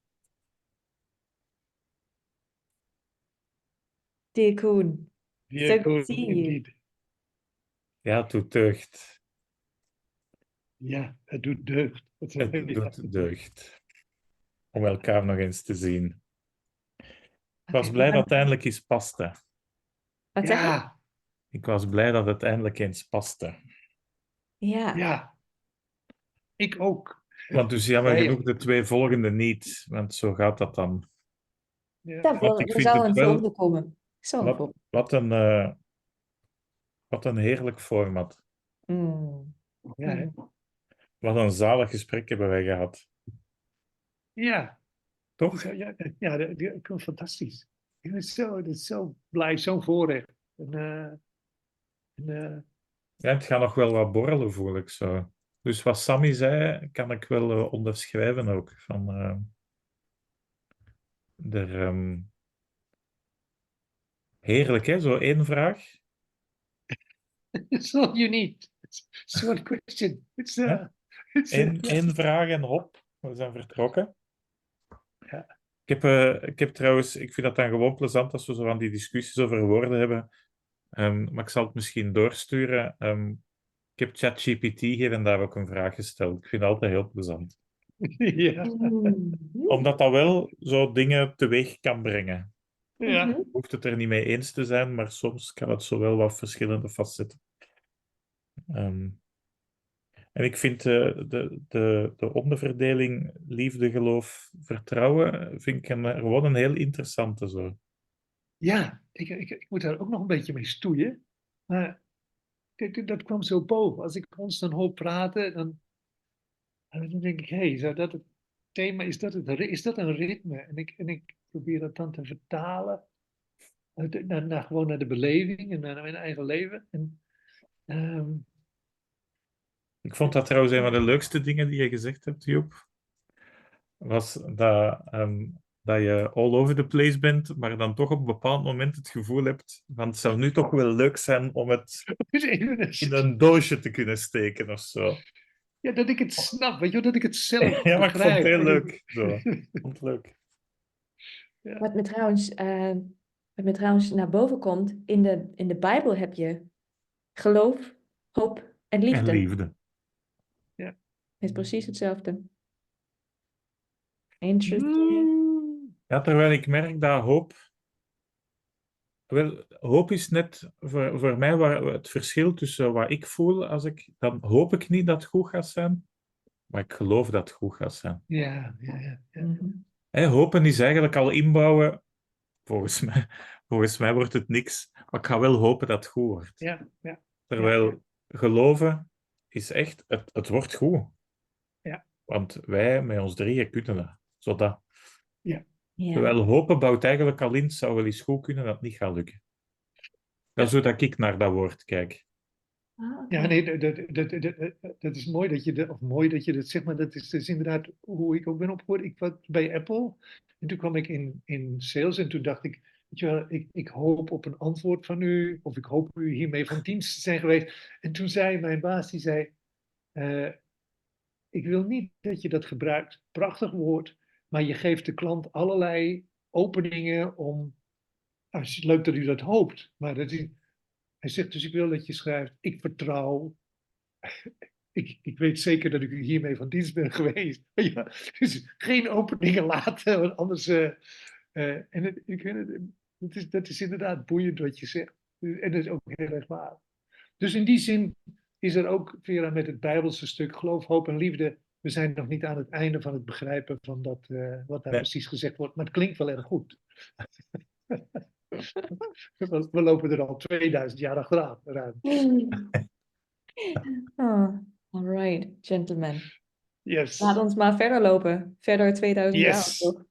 Dear Koen, Yeah, so good cool, seeing you. indeed. Ja, het doet deugd. Ja, het doet deugd. Dat is Het doet deugd. Om elkaar nog eens te zien. Ik was Oké, blij we dat gaan- het eindelijk eens paste. Wat zeg je? Ja, Ik was blij dat het eindelijk eens paste. Ja. ja. Ik ook. Want dus jammer Ja, ja. genoeg de 2 volgende niet. Want zo gaat dat dan. Ja. Daarvoor, ik er vind zal het een wel- volgende komen. Zal een Wat, volgende. wat een heerlijk format. Mm. Ja, hè? Wat een zalig gesprek hebben wij gehad. Ja. Toch? Ik vind het fantastisch. Ik ben zo blij, zo voorrecht. Ja, het gaat nog wel wat borrelen, voel ik zo. Dus wat Sammy zei, kan ik wel onderschrijven ook. Van, heerlijk, hè? Zo 1 vraag. It's all you need. It's one question. Ja. Eén vraag en hop, we zijn vertrokken. Ja. Ik heb trouwens, ik vind dat dan gewoon plezant als we zo van die discussies over woorden hebben. Maar ik zal het misschien doorsturen. Ik heb ChatGPT hier en daar ook een vraag gesteld. Ik vind het altijd heel plezant. Ja. Mm. Omdat dat wel zo dingen teweeg kan brengen. Ja. Mhm. Je hoeft het er niet mee eens te zijn, maar soms kan het zo wel wat verschillende facetten. En ik vind de onderverdeling liefde, geloof, vertrouwen, vind ik gewoon een heel interessante zo. Ja, ik moet daar ook nog een beetje mee stoeien. Maar dat kwam zo boven. Als ik ons dan hoor praten, dan denk ik, hé, zou dat het thema, is dat een ritme? En ik probeer dat dan te vertalen gewoon naar de beleving en naar mijn eigen leven. En, Ik vond dat trouwens een van de leukste dingen die je gezegd hebt, Joep. Was dat je all over the place bent, maar dan toch op een bepaald moment het gevoel hebt van het zou nu toch wel leuk zijn om het in een doosje te kunnen steken of zo. ja, dat ik het snap, weet je wel, dat ik het zelf Ja, maar ik vond het heel begrijp. leuk. Zo. Ik vond het leuk. Wat me trouwens naar boven komt, in de Bijbel heb je geloof, hoop en En liefde. liefde. Het is precies hetzelfde. Interesting. Mm. Ja, terwijl ik merk dat hoop... Wel, hoop is net voor mij het verschil tussen wat ik voel als ik... Dan hoop ik niet dat het goed gaat zijn, maar ik geloof dat het goed gaat zijn. Ja. Mhm. Hopen is eigenlijk al inbouwen. Volgens mij wordt het niks, maar ik ga wel hopen dat het goed wordt. Ja. Terwijl geloven is echt, het wordt goed. Ja. Want wij met ons 3 kunnen dat. Zodat. Ja. Terwijl hopen bouwt eigenlijk al in, het zou wel eens goed kunnen dat het niet gaat lukken. Dat is hoe dat ik naar dat woord kijk. Ah, oké. Ja, nee, dat is mooi dat je dat zegt, maar dat is inderdaad hoe ik ook ben opgevoed. Ik was bij Apple en toen kwam ik in sales en toen dacht ik, weet je wel, ik hoop op een antwoord van u, of ik hoop u hiermee van dienst te zijn geweest. En toen zei mijn baas, die zei, ik wil niet dat je dat gebruikt, prachtig woord, maar je geeft de klant allerlei openingen om, het is leuk dat u dat hoopt, maar hij zegt dus ik wil dat je schrijft, ik vertrouw, ik weet zeker dat ik u hiermee van dienst ben geweest. Ja, dus geen openingen laten, want anders, dat is inderdaad boeiend wat je zegt. En dat is ook heel erg waar. Dus in die zin is er ook, Vera, met het Bijbelse stuk geloof, hoop en liefde, we zijn nog niet aan het einde van het begrijpen van dat, wat daar Nee. precies gezegd wordt, maar het klinkt wel erg goed. We lopen er al 2000 jaar achteraan, ruim. Oh, all right, gentlemen. Yes. Laat ons maar verder lopen. Verder 2000 jaar of Yes. zo.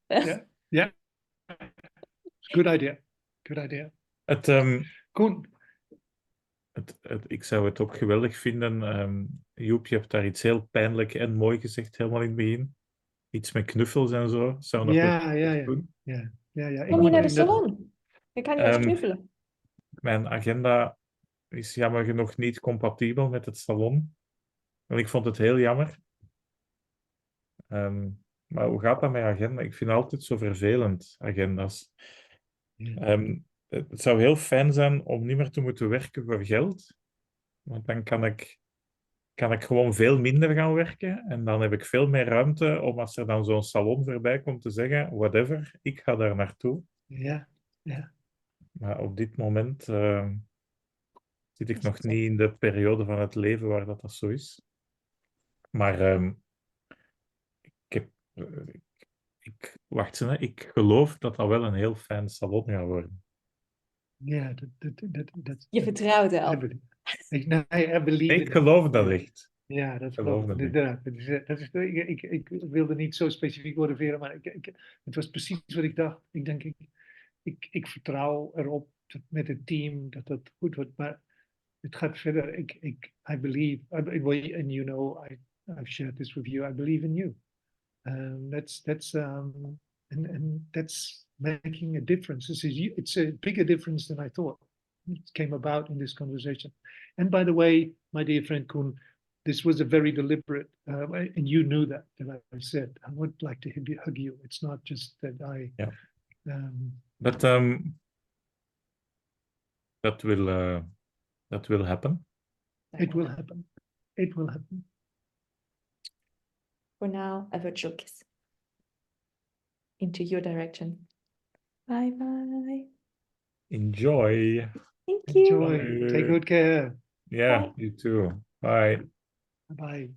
Yeah. Good idea. Het, Koen, Ik zou het ook geweldig vinden. Joep, je hebt daar iets heel pijnlijk en mooi gezegd, helemaal in het begin. Iets met knuffels en zo. Zou nog wel doen. Ja. Kom je naar de denk dat- salon? Dan kan je eens Ehm, knuffelen. Mijn agenda is jammer genoeg niet compatibel met het salon. En ik vond het heel jammer. Maar hoe gaat dat met agenda? Ik vind het altijd zo vervelend, agenda's. Ja. Het zou heel fijn zijn om niet meer te moeten werken voor geld. Want dan kan ik gewoon veel minder gaan werken. En dan heb ik veel meer ruimte om als er dan zo'n salon voorbij komt te zeggen, whatever, ik ga daar naartoe. Ja. Maar op dit moment zit ik Is nog het zo? niet in de periode van het leven waar dat zo is. Maar ik heb... wacht eens, hè. Ik geloof dat dat wel een heel fijn salon gaat worden. Ja, Je vertrouwt I wel. believe. I believe Ik in it. geloof dat echt. Ja, dat Geloof geloof ik. dat niet. Inderdaad. Ik wilde niet zo specifiek worden, Vera, maar het was precies wat ik dacht. Ik vertrouw erop met het team dat dat goed wordt, maar het gaat verder. I believe, and you know, I've shared this with you. I believe in you. That's making a difference. It's a bigger difference than I thought. It came about in this conversation. And by the way, my dear friend Koen, this was a very deliberate, and you knew that I said, I would like to hug you. It's not just that I... Ja. But that will happen. it will happen. It will happen. For now, a virtual kiss into your direction. Bye bye. Enjoy. Thank you. Enjoy. Take good care. Yeah, Bye. you too. Bye. Bye.